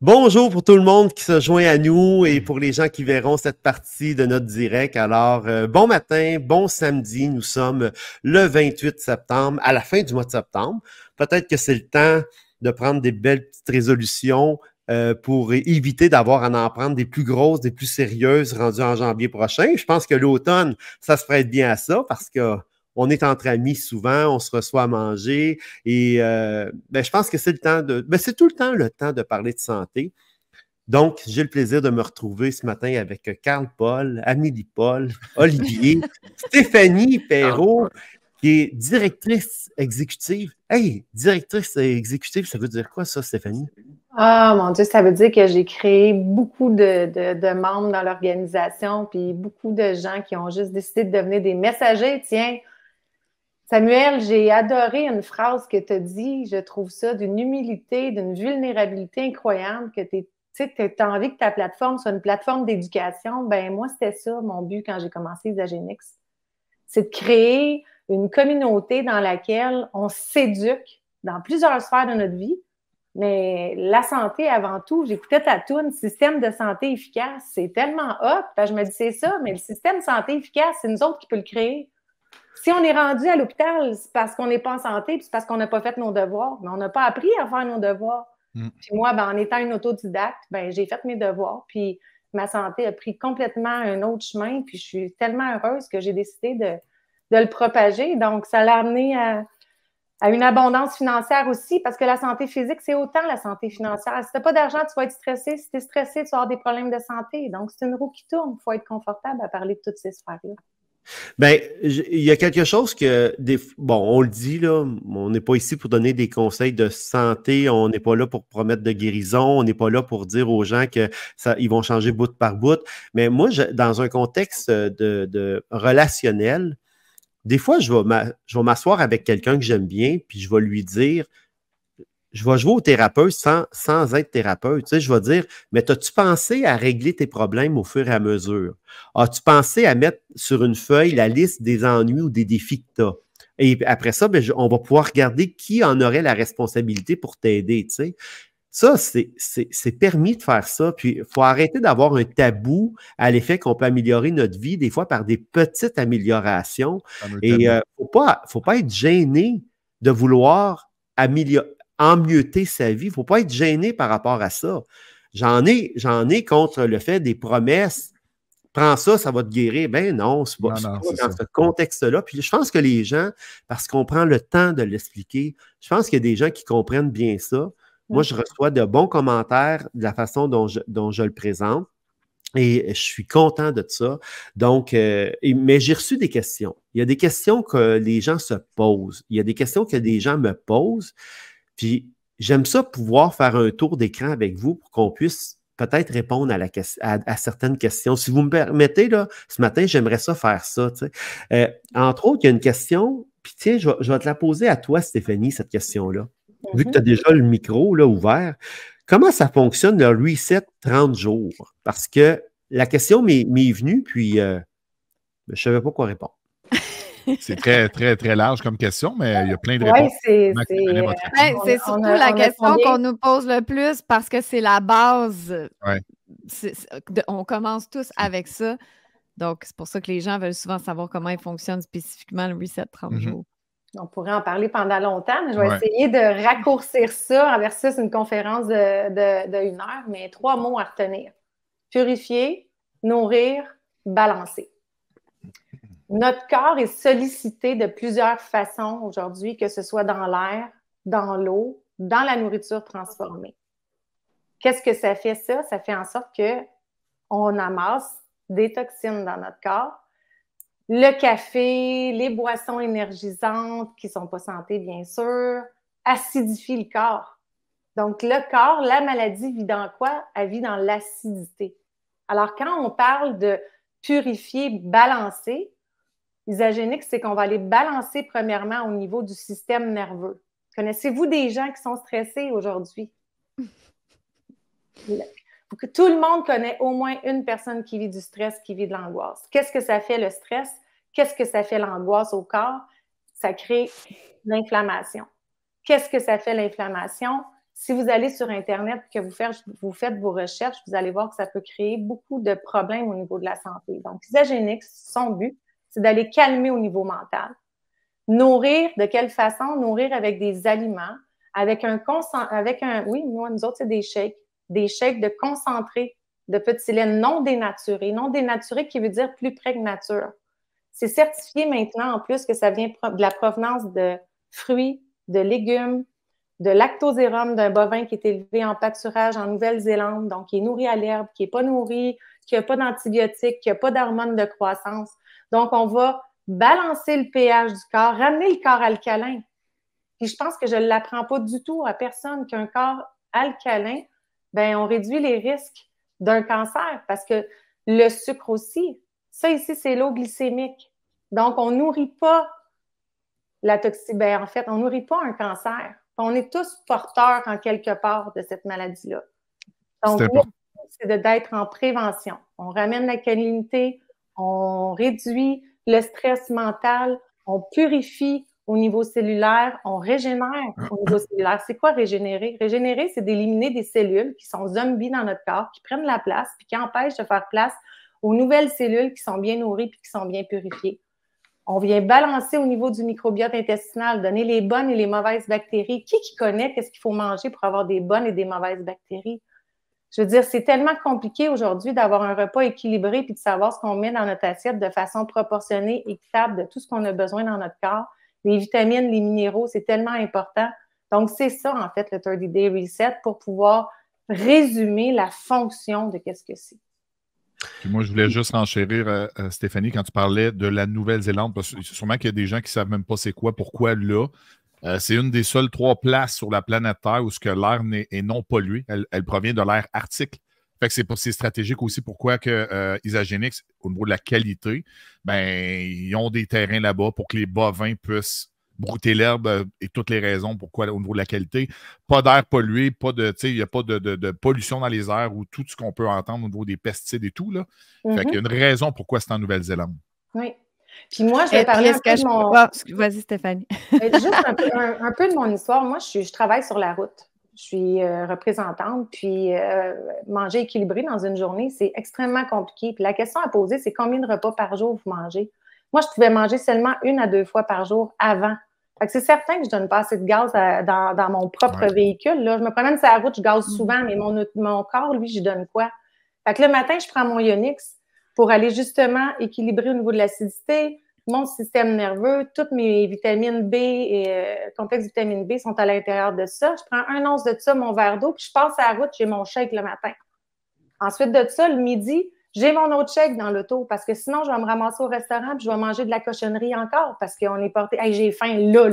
Bonjour pour tout le monde qui se joint à nous et pour les gens qui verront cette partie de notre direct. Alors, bon matin, bon samedi. Nous sommes le 28 septembre, à la fin du mois de septembre. Peut-être que c'est le temps de prendre des belles petites résolutions pour éviter d'avoir à en prendre des plus grosses, des plus sérieuses rendues en janvier prochain. Je pense que l'automne, ça se prête bien à ça parce que on est entre amis souvent, on se reçoit à manger et je pense que c'est le temps c'est tout le temps le temps de parler de santé. Donc, j'ai le plaisir de me retrouver ce matin avec Carl Paul, Amélie Paul, Olivier, Stéphanie Perrault, qui est directrice exécutive. Hey, directrice exécutive, ça veut dire quoi ça, Stéphanie? Ah, mon Dieu, ça veut dire que j'ai créé beaucoup de membres dans l'organisation, puis beaucoup de gens qui ont juste décidé de devenir des messagers. Tiens, Samuel, j'ai adoré une phrase que tu as dit. Je trouve ça d'une humilité, d'une vulnérabilité incroyable, que tu as envie que ta plateforme soit une plateforme d'éducation. Ben moi, c'était ça mon but quand j'ai commencé Isagenix. C'est de créer une communauté dans laquelle on s'éduque dans plusieurs sphères de notre vie. Mais la santé, avant tout, j'écoutais ta toune, système de santé efficace, c'est tellement hot. Je me dis, c'est ça, mais le système de santé efficace, c'est nous autres qui peut le créer. Si on est rendu à l'hôpital, c'est parce qu'on n'est pas en santé, puis c'est parce qu'on n'a pas fait nos devoirs. Mais on n'a pas appris à faire nos devoirs. Puis moi, en étant une autodidacte, j'ai fait mes devoirs, puis ma santé a pris complètement un autre chemin, puis je suis tellement heureuse que j'ai décidé de le propager. Donc, ça l'a amené à une abondance financière aussi, parce que la santé physique, c'est autant la santé financière. Si tu n'as pas d'argent, tu vas être stressé. Si tu es stressé, tu vas avoir des problèmes de santé. Donc, c'est une roue qui tourne. Il faut être confortable à parler de toutes ces sphères-là. Ben, il y a quelque chose que, on le dit, là, on n'est pas ici pour donner des conseils de santé, on n'est pas là pour promettre de guérison, on n'est pas là pour dire aux gens que ils vont changer bout par bout. Mais moi, dans un contexte de relationnel, des fois, je vais m'asseoir avec quelqu'un que j'aime bien, puis je vais lui dire, je vais jouer au thérapeute sans être thérapeute. Tu sais, je vais dire, mais as-tu pensé à régler tes problèmes au fur et à mesure? As-tu pensé à mettre sur une feuille la liste des ennuis ou des défis que tu as? Et après ça, on va pouvoir regarder qui en aurait la responsabilité pour t'aider, tu sais. Ça, c'est permis de faire ça. Puis, il faut arrêter d'avoir un tabou à l'effet qu'on peut améliorer notre vie, des fois par des petites améliorations. Et faut pas être gêné de vouloir emmieuter sa vie. Il ne faut pas être gêné par rapport à ça. J'en ai contre le fait des promesses. Prends ça, ça va te guérir. Ben non, c'est pas dans ce contexte-là. Puis je pense que les gens, parce qu'on prend le temps de l'expliquer, je pense qu'il y a des gens qui comprennent bien ça. Moi, je reçois de bons commentaires de la façon dont je le présente. Et je suis content de ça. Donc, mais j'ai reçu des questions. Il y a des questions que les gens se posent. Il y a des questions que des gens me posent. Puis, j'aime ça pouvoir faire un tour d'écran avec vous pour qu'on puisse peut-être répondre à certaines questions. Si vous me permettez, là, ce matin, j'aimerais ça faire ça. Tu sais. Entre autres, il y a une question, puis tiens, je vais te la poser à toi, Stéphanie, cette question-là. Vu que tu as déjà le micro là, ouvert, comment ça fonctionne le reset 30 jours? Parce que la question m'est venue, puis je ne savais pas quoi répondre. C'est très, très, très large comme question, mais il y a plein de réponses. Oui, c'est surtout la question qu'on nous pose le plus parce que c'est la base. Ouais. On commence tous avec ça. Donc, c'est pour ça que les gens veulent souvent savoir comment il fonctionne spécifiquement le reset 30 jours. On pourrait en parler pendant longtemps, mais je vais essayer de raccourcir ça versus une conférence de 1 heure, mais 3 mots à retenir. Purifier, nourrir, balancer. Notre corps est sollicité de plusieurs façons aujourd'hui, que ce soit dans l'air, dans l'eau, dans la nourriture transformée. Qu'est-ce que ça fait ça? Ça fait en sorte qu'on amasse des toxines dans notre corps. Le café, les boissons énergisantes qui ne sont pas santé, bien sûr, acidifient le corps. Donc, le corps, la maladie vit dans quoi? Elle vit dans l'acidité. Alors, quand on parle de purifier, balancer, Isagenix, c'est qu'on va aller balancer premièrement au niveau du système nerveux. Connaissez-vous des gens qui sont stressés aujourd'hui? Tout le monde connaît au moins une personne qui vit du stress, qui vit de l'angoisse. Qu'est-ce que ça fait le stress? Qu'est-ce que ça fait l'angoisse au corps? Ça crée l'inflammation. Qu'est-ce que ça fait l'inflammation? Si vous allez sur Internet et que vous faites vos recherches, vous allez voir que ça peut créer beaucoup de problèmes au niveau de la santé. Donc, Isagenix, son but, c'est d'aller calmer au niveau mental. Nourrir, de quelle façon? Nourrir avec des aliments, oui, nous autres, c'est des shakes de concentré de petits laits non dénaturés. Non dénaturé qui veut dire plus près que nature. C'est certifié maintenant, en plus, que ça vient de la provenance de fruits, de légumes, de lactosérum d'un bovin qui est élevé en pâturage en Nouvelle-Zélande, donc qui est nourri à l'herbe, qui n'est pas nourri, qui n'a pas d'antibiotiques, qui n'a pas d'hormones de croissance. Donc, on va balancer le pH du corps, ramener le corps alcalin. Puis je pense que je ne l'apprends pas du tout à personne qu'un corps alcalin, ben on réduit les risques d'un cancer parce que le sucre aussi, ça ici, c'est l'eau glycémique. Donc, on ne nourrit pas la toxine. Ben, en fait, on ne nourrit pas un cancer. On est tous porteurs en quelque part de cette maladie-là. Donc, c'est d'être en prévention. On ramène la câlinité, on réduit le stress mental, on purifie au niveau cellulaire, on régénère au niveau cellulaire. C'est quoi régénérer? Régénérer, c'est d'éliminer des cellules qui sont zombies dans notre corps, qui prennent la place, puis qui empêchent de faire place aux nouvelles cellules qui sont bien nourries puis qui sont bien purifiées. On vient balancer au niveau du microbiote intestinal, donner les bonnes et les mauvaises bactéries. Qui connaît qu'est-ce qu'il faut manger pour avoir des bonnes et des mauvaises bactéries? Je veux dire, c'est tellement compliqué aujourd'hui d'avoir un repas équilibré puis de savoir ce qu'on met dans notre assiette de façon proportionnée, équitable de tout ce qu'on a besoin dans notre corps. Les vitamines, les minéraux, c'est tellement important. Donc, c'est ça, en fait, le 30 Day Reset pour pouvoir résumer la fonction de qu'est-ce que c'est. Puis moi, je voulais juste renchérir, Stéphanie, quand tu parlais de la Nouvelle-Zélande, parce que sûrement qu'il y a des gens qui ne savent même pas c'est quoi, pourquoi là. C'est une des seules 3 places sur la planète Terre où l'air est non pollué. Elle provient de l'air arctique. Fait que c'est stratégique aussi pourquoi que Isagenix, au niveau de la qualité, ben, ils ont des terrains là-bas pour que les bovins puissent brouter l'herbe et toutes les raisons pourquoi au niveau de la qualité. Pas d'air pollué, il n'y a pas de pollution dans les airs ou tout ce qu'on peut entendre au niveau des pesticides et tout. Là. Fait qu'il y a une raison pourquoi c'est en Nouvelle-Zélande. Oui. Puis moi, je vais parler un peu de mon... Vas-y, Stéphanie. Juste un peu de mon histoire. Moi, je travaille sur la route. Je suis représentante, puis manger équilibré dans une journée, c'est extrêmement compliqué. Puis la question à poser, c'est combien de repas par jour vous mangez? Moi, je pouvais manger seulement 1 à 2 fois par jour avant. Fait que c'est certain que je donne pas assez de gaz dans mon propre véhicule. Là. Je me promène sur la route, je gaze souvent, mais mon corps, lui, je donne quoi? Fait que le matin, je prends mon Ionix pour aller justement équilibrer au niveau de l'acidité, mon système nerveux, toutes mes vitamines B et complexes vitamine B sont à l'intérieur de ça. Je prends 1 once de ça, mon verre d'eau, puis je passe à la route, j'ai mon shake le matin. Ensuite de ça, le midi, j'ai mon autre shake dans l'auto parce que sinon, je vais me ramasser au restaurant puis je vais manger de la cochonnerie encore parce qu'on est porté. Hey, j'ai faim là.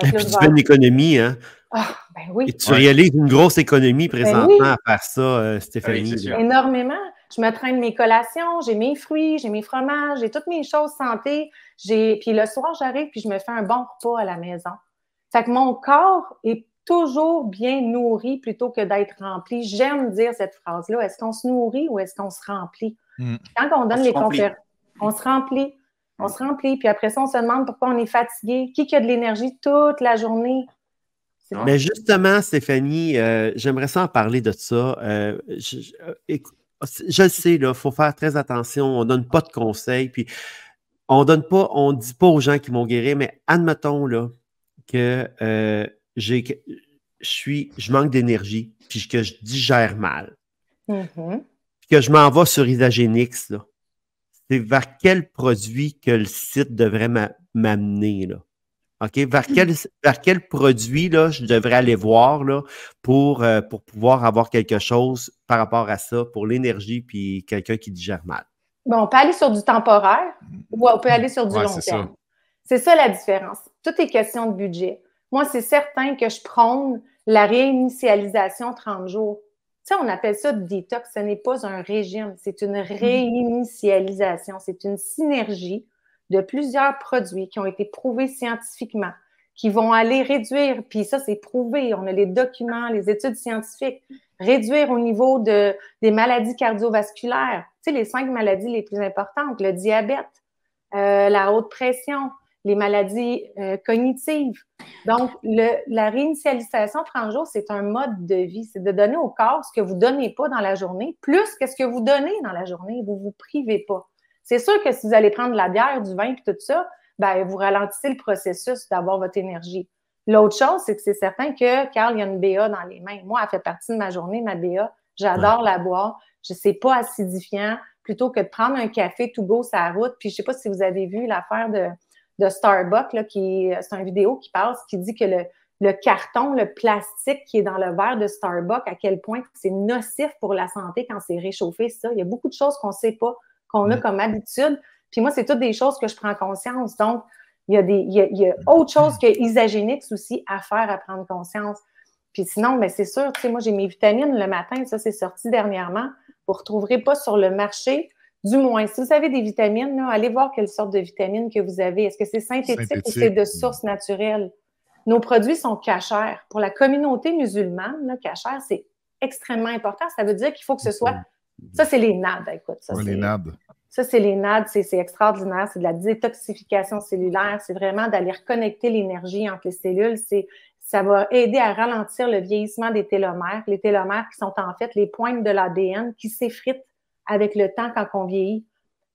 Et puis tu fais une économie, hein? Ah, ben oui. Et tu réalises une grosse économie présentement à faire ça, Stéphanie. Oui, énormément. Je me traîne mes collations, j'ai mes fruits, j'ai mes fromages, j'ai toutes mes choses santé. Puis le soir, j'arrive puis je me fais un bon repas à la maison. Fait que mon corps est toujours bien nourri plutôt que d'être rempli. J'aime dire cette phrase-là. Est-ce qu'on se nourrit ou est-ce qu'on se remplit? Quand on donne les conférences, on se remplit. On se remplit. Puis après ça, on se demande pourquoi on est fatigué. Qui a de l'énergie toute la journée? Mais justement, Stéphanie, j'aimerais ça en parler de ça. Je le sais, il faut faire très attention. On ne donne pas de conseils. Puis on ne dit pas aux gens qui vont guérir, mais admettons là, que je manque d'énergie puis que je digère mal. Puis que je m'en vais sur Isagenix, là. C'est vers quel produit que le site devrait m'amener, là? OK? Vers quel produit là, je devrais aller voir là, pour pouvoir avoir quelque chose par rapport à ça, pour l'énergie puis quelqu'un qui digère mal? Bon, on peut aller sur du temporaire ou on peut aller sur du long terme. C'est ça la différence. Tout est question de budget. Moi, c'est certain que je prône la réinitialisation 30 jours. Tu sais, on appelle ça détox. Ce n'est pas un régime, c'est une réinitialisation. C'est une synergie de plusieurs produits qui ont été prouvés scientifiquement, qui vont aller réduire, puis ça, c'est prouvé, on a les documents, les études scientifiques, réduire au niveau des maladies cardiovasculaires, tu sais, les 5 maladies les plus importantes, le diabète, la haute pression, les maladies cognitives. Donc, la réinitialisation 30 jours, c'est un mode de vie. C'est de donner au corps ce que vous ne donnez pas dans la journée, plus que ce que vous donnez dans la journée. Vous ne vous privez pas. C'est sûr que si vous allez prendre de la bière, du vin et tout ça, ben, vous ralentissez le processus d'avoir votre énergie. L'autre chose, c'est que c'est certain que Carl, il y a une BA dans les mains. Moi, elle fait partie de ma journée, ma BA. J'adore la boire. Je ne sais pas acidifiant. Plutôt que de prendre un café to go sur la route. Puis, je ne sais pas si vous avez vu l'affaire de Starbucks, là, c'est une vidéo qui passe, qui dit que le carton, le plastique qui est dans le verre de Starbucks, à quel point c'est nocif pour la santé quand c'est réchauffé, ça. Il y a beaucoup de choses qu'on ne sait pas, qu'on a comme habitude. Puis moi, c'est toutes des choses que je prends conscience. Donc, il y a autre chose que Isagenix aussi à faire, à prendre conscience. Puis sinon, ben c'est sûr, tu sais, moi, j'ai mes vitamines le matin, ça, c'est sorti dernièrement. Vous ne retrouverez pas sur le marché. Du moins, si vous avez des vitamines, là, allez voir quelle sorte de vitamines que vous avez. Est-ce que c'est synthétique ou c'est de source naturelle? Nos produits sont cachers. Pour la communauté musulmane, là, cachère, c'est extrêmement important. Ça veut dire qu'il faut que ce soit... Ça, c'est les NAD, écoute. Ça, les NAD. Ça, c'est les NAD, c'est extraordinaire. C'est de la détoxification cellulaire. C'est vraiment d'aller reconnecter l'énergie entre les cellules. Ça va aider à ralentir le vieillissement des télomères. Les télomères qui sont en fait les pointes de l'ADN qui s'effritent avec le temps quand on vieillit.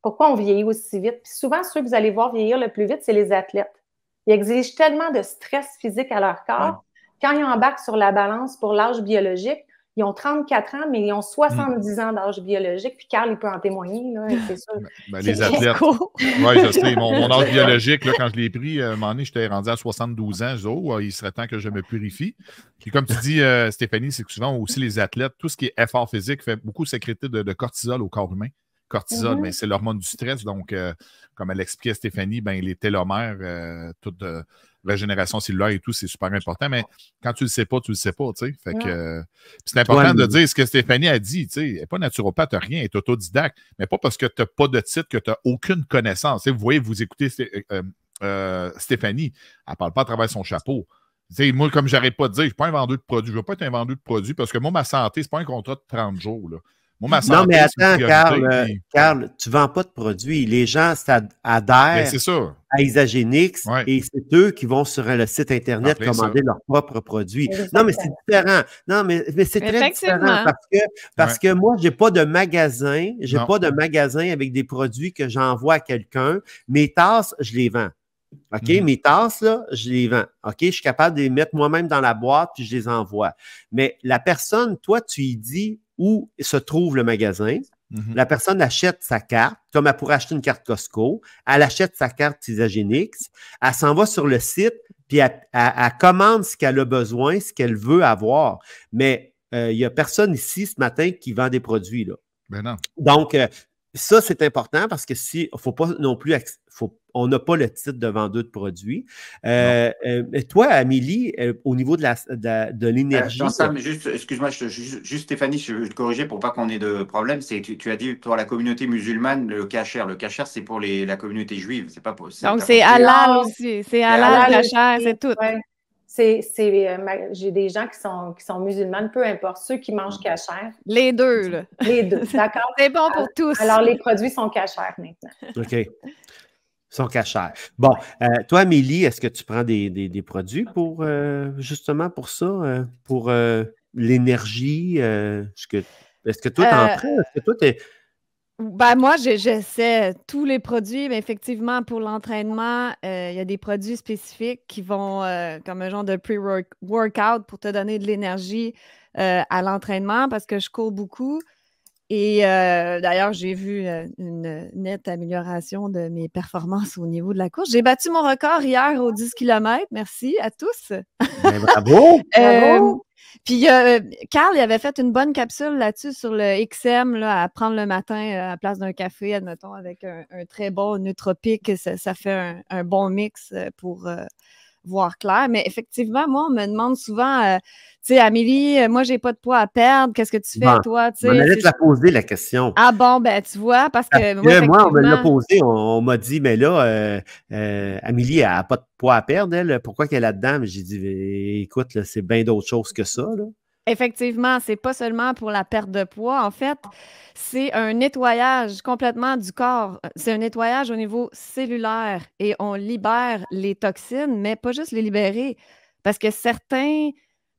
Pourquoi on vieillit aussi vite? Puis souvent, ceux que vous allez voir vieillir le plus vite, c'est les athlètes. Ils exigent tellement de stress physique à leur corps. Quand ils embarquent sur la balance pour l'âge biologique, ils ont 34 ans, mais ils ont 70 ans d'âge biologique. Puis Carl, il peut en témoigner, là, c'est sûr. Les athlètes. Oui, je sais. Mon âge biologique, là, quand je l'ai pris, à un moment donné, j'étais rendu à 72 ans. Je dis, il serait temps que je me purifie. Puis comme tu dis, Stéphanie, c'est que souvent aussi les athlètes, tout ce qui est effort physique fait beaucoup sécréter de cortisol au corps humain. Cortisol, mais c'est l'hormone du stress. Donc, comme elle expliquait Stéphanie, ben, les télomères, toute régénération cellulaire et tout, c'est super important. Mais quand tu le sais pas, tu le sais pas, tu sais. Fait que c'est important de dire ce que Stéphanie a dit, tu sais. Elle n'est pas naturopathe, rien, elle est autodidacte. Mais pas parce que tu n'as pas de titre que tu n'as aucune connaissance. T'sais, vous voyez, vous écoutez Stéphanie, elle ne parle pas à travers son chapeau. T'sais, moi, comme j'arrête pas de dire, je ne suis pas un vendeur de produits. Je ne veux pas être un vendeur de produits parce que moi, ma santé, ce n'est pas un contrat de 30 jours, là. Moi, ma santé, non, mais attends, Carl, tu ne vends pas de produits. Les gens adhèrent à Isagenix et c'est eux qui vont sur le site Internet commander leurs propres produits. Exactement. Non, mais c'est différent. Non, mais c'est très différent parce que moi, je n'ai pas de magasin. Je n'ai pas de magasin avec des produits que j'envoie à quelqu'un. Mes tasses, je les vends. OK? Mes tasses, là, je les vends. OK? Je suis capable de les mettre moi-même dans la boîte puis je les envoie. Mais la personne, toi, tu y dis où se trouve le magasin. La personne achète sa carte, comme elle pourrait acheter une carte Costco. Elle achète sa carte Isagenix. Elle s'en va sur le site, puis elle commande ce qu'elle a besoin, ce qu'elle veut avoir. Mais il n'y a personne ici ce matin qui vend des produits, là. Ben non. Donc, ça, c'est important parce que faut pas non plus, on n'a pas le titre de vendeur de produits. Toi, Amélie, au niveau de l'énergie. Excuse-moi, juste Stéphanie, je vais te corriger pour pas qu'on ait de problème. Tu as dit pour la communauté musulmane, le kasher. Le kasher, c'est pour la communauté juive. C'est pas pour. Donc, c'est halal aussi. C'est halal, kasher, c'est tout. Ouais. J'ai des gens qui sont musulmanes, peu importe, ceux qui mangent kasher. Les deux, là. Les deux, d'accord? C'est bon pour tous. Alors, les produits sont kasher maintenant. OK. Ils sont kasher. Bon, toi, Amélie, est-ce que tu prends des produits pour justement pour ça, pour l'énergie? Est-ce que toi, tu en prends? Est-ce que toi, tu es... Ben moi, j'essaie tous les produits, mais effectivement, pour l'entraînement, il y a des produits spécifiques qui vont comme un genre de pre-workout pour te donner de l'énergie à l'entraînement parce que je cours beaucoup. Et d'ailleurs, j'ai vu une nette amélioration de mes performances au niveau de la course. J'ai battu mon record hier aux 10 km. Merci à tous. Ben, bravo! Bravo! Puis, Carl, il avait fait une bonne capsule là-dessus sur le XM, là, à prendre le matin à la place d'un café, admettons, avec un très bon nootropique. Ça fait un bon mix pour voir clair. Mais effectivement, moi, on me demande souvent, tu sais, Amélie, moi, j'ai pas de poids à perdre. Qu'est-ce que tu fais, toi? On allait te la poser, la question. Ah bon, ben, tu vois, parce que moi, on me l'a posé. On m'a dit, mais là, Amélie, elle n'a pas de poids à perdre, elle. Pourquoi qu'elle est là-dedans? J'ai dit, écoute, là, c'est bien d'autres choses que ça, là. Effectivement, c'est pas seulement pour la perte de poids. En fait, c'est un nettoyage complètement du corps. C'est un nettoyage au niveau cellulaire et on libère les toxines, mais pas juste les libérer. Parce que certains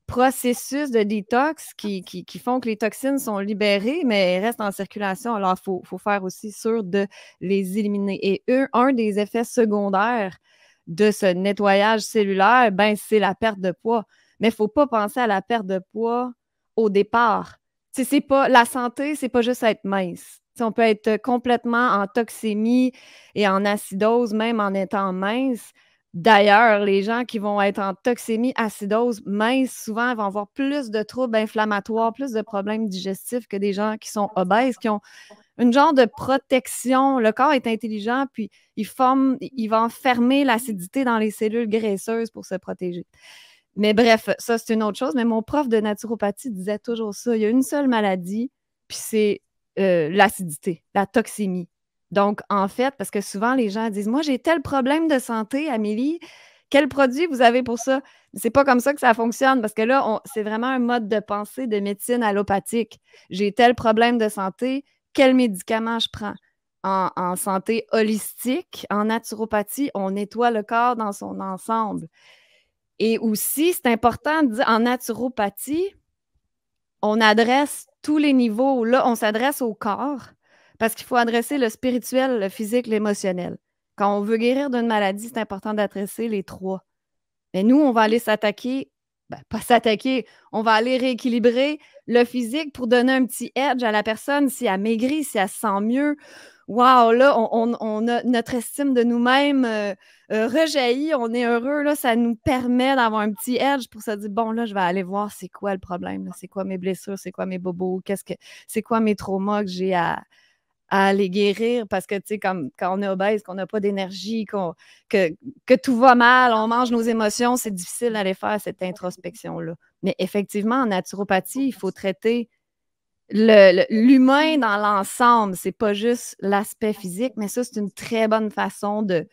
processus de détox qui font que les toxines sont libérées, mais elles restent en circulation. Alors, il faut faire aussi sûr de les éliminer. Et un des effets secondaires de ce nettoyage cellulaire, ben, c'est la perte de poids. Mais il ne faut pas penser à la perte de poids au départ. C'est pas, la santé, c'est pas juste être mince. T'sais, on peut être complètement en toxémie et en acidose, même en étant mince. D'ailleurs, les gens qui vont être en toxémie, acidose, mince, souvent, vont avoir plus de troubles inflammatoires, plus de problèmes digestifs que des gens qui sont obèses, qui ont une genre de protection. Le corps est intelligent, puis il va enfermer l'acidité dans les cellules graisseuses pour se protéger. Mais bref, ça, c'est une autre chose. Mais mon prof de naturopathie disait toujours ça. Il y a une seule maladie, puis c'est l'acidité, la toxémie. Donc, en fait, parce que souvent, les gens disent « Moi, j'ai tel problème de santé, Amélie. Quel produit vous avez pour ça? » C'est pas comme ça que ça fonctionne, parce que là, c'est vraiment un mode de pensée de médecine allopathique. J'ai tel problème de santé, quel médicament je prends? En santé holistique, en naturopathie, on nettoie le corps dans son ensemble. Et aussi, c'est important de dire, en naturopathie, on adresse tous les niveaux. Là, on s'adresse au corps parce qu'il faut adresser le spirituel, le physique, l'émotionnel. Quand on veut guérir d'une maladie, c'est important d'adresser les trois. Mais nous, on va aller s'attaquer, pas s'attaquer, on va aller rééquilibrer le physique pour donner un petit edge à la personne si elle maigrit, si elle se sent mieux. Wow, là, on a notre estime de nous-mêmes rejaillit, on est heureux, là, ça nous permet d'avoir un petit edge pour se dire, bon, là, je vais aller voir c'est quoi le problème, c'est quoi mes blessures, c'est quoi mes bobos, c'est quoi mes traumas que j'ai à aller guérir, parce que, tu sais, comme quand on est obèse, qu'on n'a pas d'énergie, que tout va mal, on mange nos émotions, c'est difficile d'aller faire cette introspection-là. Mais effectivement, en naturopathie, il faut traiter l'humain dans l'ensemble. C'est pas juste l'aspect physique, mais ça, c'est une très bonne façon de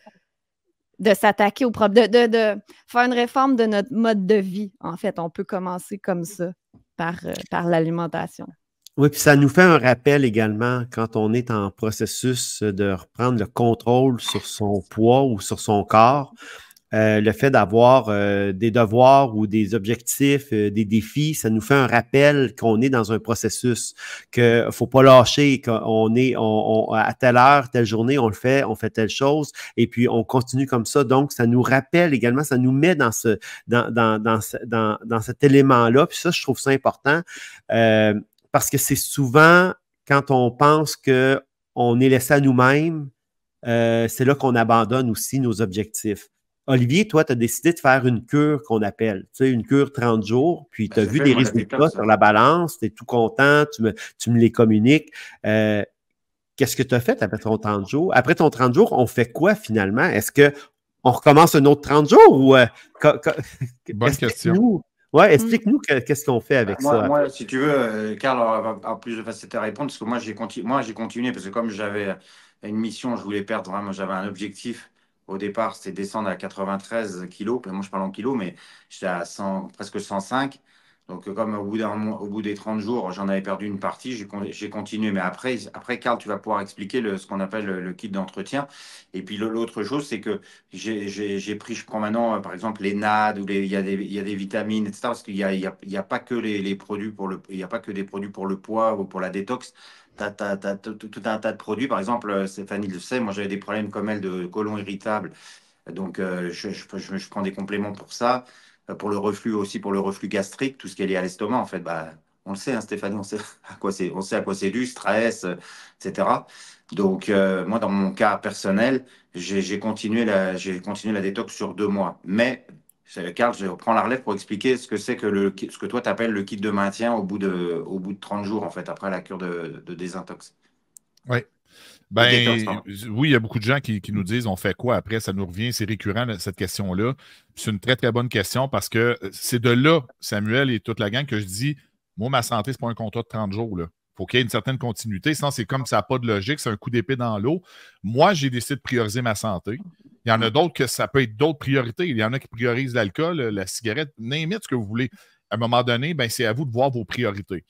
s'attaquer au problème, de faire une réforme de notre mode de vie. En fait, on peut commencer comme ça, par l'alimentation. Oui, puis ça nous fait un rappel également quand on est en processus de reprendre le contrôle sur son poids ou sur son corps. Le fait d'avoir des devoirs ou des objectifs, des défis, ça nous fait un rappel qu'on est dans un processus, qu'il ne faut pas lâcher, qu'on est à telle heure, telle journée, on fait telle chose, et puis on continue comme ça. Donc, ça nous rappelle également, ça nous met dans cet élément-là. Puis ça, je trouve ça important parce que c'est souvent quand on pense qu'on est laissé à nous-mêmes, c'est là qu'on abandonne aussi nos objectifs. Olivier, toi, tu as décidé de faire une cure qu'on appelle, tu sais, une cure 30 jours, puis tu as vu des résultats sur la balance, tu es tout content, tu me les communiques. Qu'est-ce que tu as fait après ton 30 jours? Après ton 30 jours, on fait quoi finalement? Est-ce qu'on recommence un autre 30 jours ou... Bonne question. Ouais, explique-nous qu'est-ce qu'on fait avec ça. Moi, si tu veux, Carl a plus de facilité à répondre, parce que moi, j'ai continué, parce que comme j'avais une mission, je voulais perdre vraiment, j'avais un objectif. Au départ, c'était descendre à 93 kilos. Moi, je parle en kilos, mais j'étais à presque 105. Donc, comme au bout des 30 jours, j'en avais perdu une partie, j'ai continué. Mais après, Carl, tu vas pouvoir expliquer ce qu'on appelle le kit d'entretien. Et puis, l'autre chose, c'est que je prends maintenant, par exemple, les NAD, où il y a des vitamines, etc. Parce qu'il y a pas que les produits il y a pas que des produits pour le poids ou pour la détox. T'as tout un tas de produits. Par exemple, Stéphanie le sait, moi j'avais des problèmes comme elle de côlon irritable. Donc, je prends des compléments pour ça. Pour le reflux aussi, pour le reflux gastrique, tout ce qui est lié à l'estomac, en fait, on le sait, hein, Stéphanie, on sait à quoi c'est dû, stress, etc. Donc, moi, dans mon cas personnel, j'ai continué la détox sur 2 mois. Mais, Carl, je reprends la relève pour expliquer ce que c'est que ce que toi, tu appelles le kit de maintien au bout de 30 jours, en fait, après la cure de désintox. Oui. Oui, il y a beaucoup de gens qui nous disent on fait quoi après? Ça nous revient, c'est récurrent cette question-là. C'est une très, très bonne question parce que c'est de là, Samuel et toute la gang, que je dis moi, ma santé, c'est pas un contrat de 30 jours. Il faut qu'il y ait une certaine continuité. Sinon, c'est comme ça n'a pas de logique, c'est un coup d'épée dans l'eau. Moi, j'ai décidé de prioriser ma santé. Il y en a d'autres que ça peut être d'autres priorités. Il y en a qui priorisent l'alcool, la cigarette, n'importe ce que vous voulez. à un moment donné, ben, c'est à vous de voir vos priorités.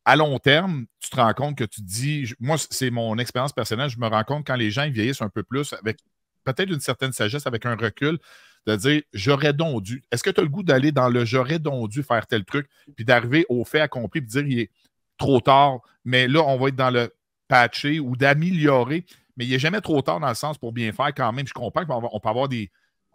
À long terme, tu te rends compte que tu te dis, moi, c'est mon expérience personnelle, je me rends compte quand les gens ils vieillissent un peu plus, avec peut-être une certaine sagesse, avec un recul, de dire j'aurais donc dû. Est-ce que tu as le goût d'aller dans le j'aurais donc dû faire tel truc, puis d'arriver au fait accompli, puis de dire il est trop tard, mais là, on va être dans le patcher ou d'améliorer, mais il n'est jamais trop tard dans le sens pour bien faire quand même. Je comprends qu'on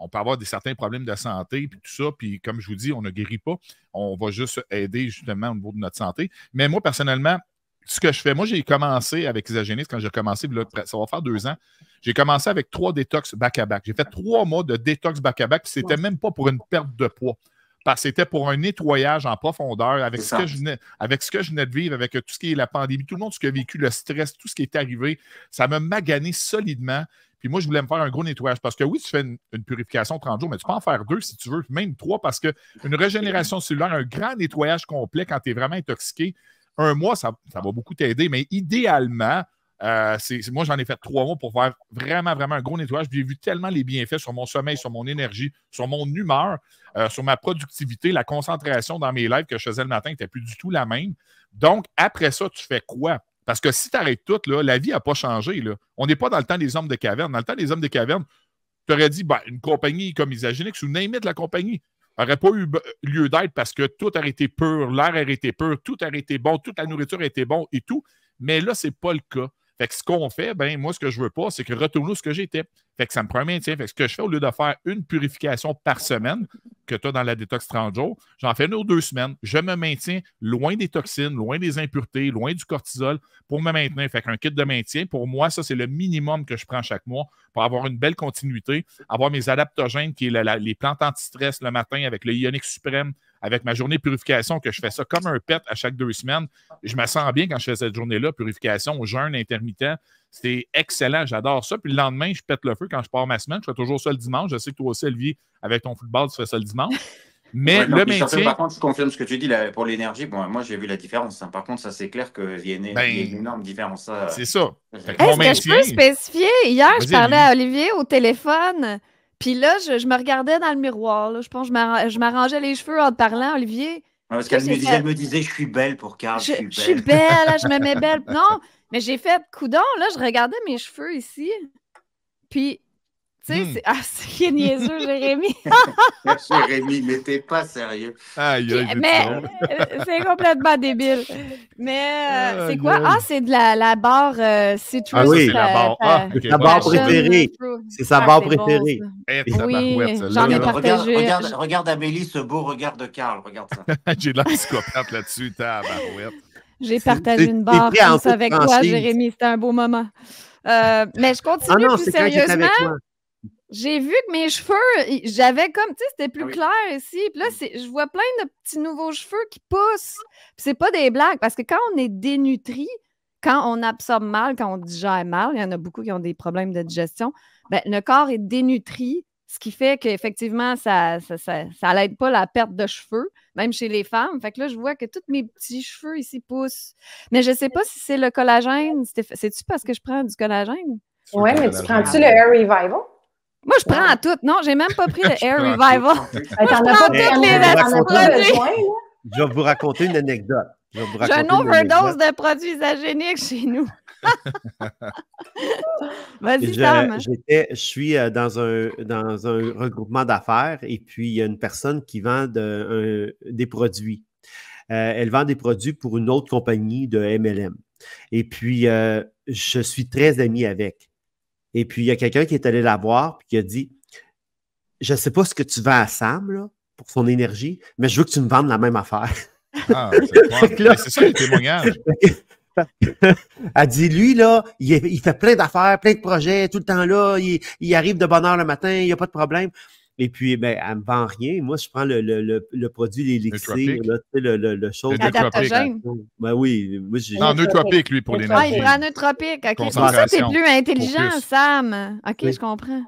peut avoir certains problèmes de santé, puis tout ça, puis comme je vous dis, on ne guérit pas. On va juste aider justement au niveau de notre santé. Mais moi, personnellement, ce que je fais, moi, j'ai commencé avec Isagénix quand j'ai commencé, là, ça va faire 2 ans. J'ai commencé avec 3 détox back-à-back. J'ai fait 3 mois de détox back-à-back, puis c'était même pas pour une perte de poids. Parce que c'était pour un nettoyage en profondeur avec ce que je venais de vivre, avec tout ce qui est la pandémie, tout le monde, ce qui a vécu, le stress, tout ce qui est arrivé. Ça m'a magané solidement. Puis moi, je voulais me faire un gros nettoyage parce que oui, tu fais une purification 30 jours, mais tu peux en faire 2 si tu veux, même 3 parce qu'une régénération cellulaire, un grand nettoyage complet quand tu es vraiment intoxiqué, 1 mois, ça va beaucoup t'aider, mais idéalement, moi, j'en ai fait 3 mois pour faire vraiment, vraiment un gros nettoyage. J'ai vu tellement les bienfaits sur mon sommeil, sur mon énergie, sur mon humeur, sur ma productivité, la concentration dans mes lives que je faisais le matin n'était plus du tout la même. Donc, après ça, tu fais quoi? Parce que si tu arrêtes tout, là, la vie n'a pas changé. Là. On n'est pas dans le temps des hommes de caverne. Dans le temps des hommes de caverne, tu aurais dit une compagnie comme Isagénix ou name it, la compagnie n'aurait pas eu lieu d'être parce que tout aurait été pur, l'air aurait été pur, tout aurait été bon, toute la nourriture aurait été bon et tout. Mais là, ce n'est pas le cas. Fait que ce qu'on fait, moi, ce que je veux pas, c'est que retourne où ce que j'étais. Fait que ça me prend un maintien. Fait que ce que je fais, au lieu de faire une purification par semaine que tu as dans la détox 30 jours, j'en fais 1 ou 2 semaines. Je me maintiens loin des toxines, loin des impuretés, loin du cortisol pour me maintenir. Fait qu'un kit de maintien, pour moi, ça, c'est le minimum que je prends chaque mois pour avoir une belle continuité, avoir mes adaptogènes, qui est les plantes anti-stress le matin avec le Ionic Suprême, avec ma journée de purification, que je fais ça comme un pet à chaque 2 semaines. Je me sens bien quand je fais cette journée-là, purification, jeûne intermittent. C'était excellent, j'adore ça. Puis le lendemain, je pète le feu quand je pars ma semaine. Je fais toujours ça le dimanche. Je sais que toi aussi, Olivier, avec ton football, tu fais ça le dimanche. Mais le maintien... Par contre, je confirme ce que tu dis là, pour l'énergie. Bon, moi, j'ai vu la différence. Hein. Par contre, ça, c'est clair qu'il y a une énorme différence. C'est ça. Est-ce que je peux spécifier? Hier, je parlais à Olivier au téléphone. Puis là, je me regardais dans le miroir. Là. Je pense que je m'arrangeais les cheveux en te parlant, Olivier. Parce qu'elle me disait, je suis belle pour Carl. Je suis belle, là, je me mets belle. Non, mais j'ai fait coudon, là, je regardais mes cheveux ici. Puis, tu sais, c'est niaiseux, Jérémy. Jérémy, mais t'es pas sérieux. Mais c'est complètement débile. Mais c'est quoi? C'est de la barre citrus. Ah oui, c'est la barre. C'est sa barre préférée. C'est sa barre préférée. Oui, j'en ai partagé. Regarde Amélie, ce beau regard de Carl. Regarde ça. J'ai de la psychopathe là-dessus, tabarouette. J'ai partagé une barre comme ça avec toi, Jérémy. C'était un beau moment. Mais je continue plus sérieusement. J'ai vu que mes cheveux, j'avais comme, tu sais, c'était plus clair ici. Puis là, je vois plein de petits nouveaux cheveux qui poussent. Puis c'est pas des blagues, parce que quand on est dénutri, quand on absorbe mal, quand on digère mal, il y en a beaucoup qui ont des problèmes de digestion, le corps est dénutri, ce qui fait qu'effectivement, ça n'aide pas la perte de cheveux, même chez les femmes. Fait que là, je vois que tous mes petits cheveux ici poussent. Mais je sais pas si c'est le collagène. C'est-tu parce que je prends du collagène? Oui, mais tu prends-tu le Hair Revival? Moi, je prends tout. Non, j'ai même pas pris le Hair Revival. T'en as pas besoin. Je vais vous raconter une anecdote. J'ai une overdose de produits isagéniques chez nous. Vas-y, Sam. Je suis dans un regroupement d'affaires et puis il y a une personne qui vend des produits. Elle vend des produits pour une autre compagnie de MLM. Et puis, je suis très ami avec. Et puis, il y a quelqu'un qui est allé la voir et qui a dit « Je ne sais pas ce que tu vends à Sam là, pour son énergie, mais je veux que tu me vendes la même affaire. » C'est ça le témoignage. Elle dit, lui, là, il fait plein d'affaires, plein de projets, tout le temps là, il arrive de bonne heure le matin, il n'y a pas de problème. Et puis, elle ne me vend rien. Moi, je prends le produit, l'élixir, le chose. Adaptogène. Ben oui. Non, Nootropic, lui, pour l'énergie. Il prend Nootropic. Okay. C'est pour ça que tu es plus intelligent, focus. Sam. OK, oui. Je comprends.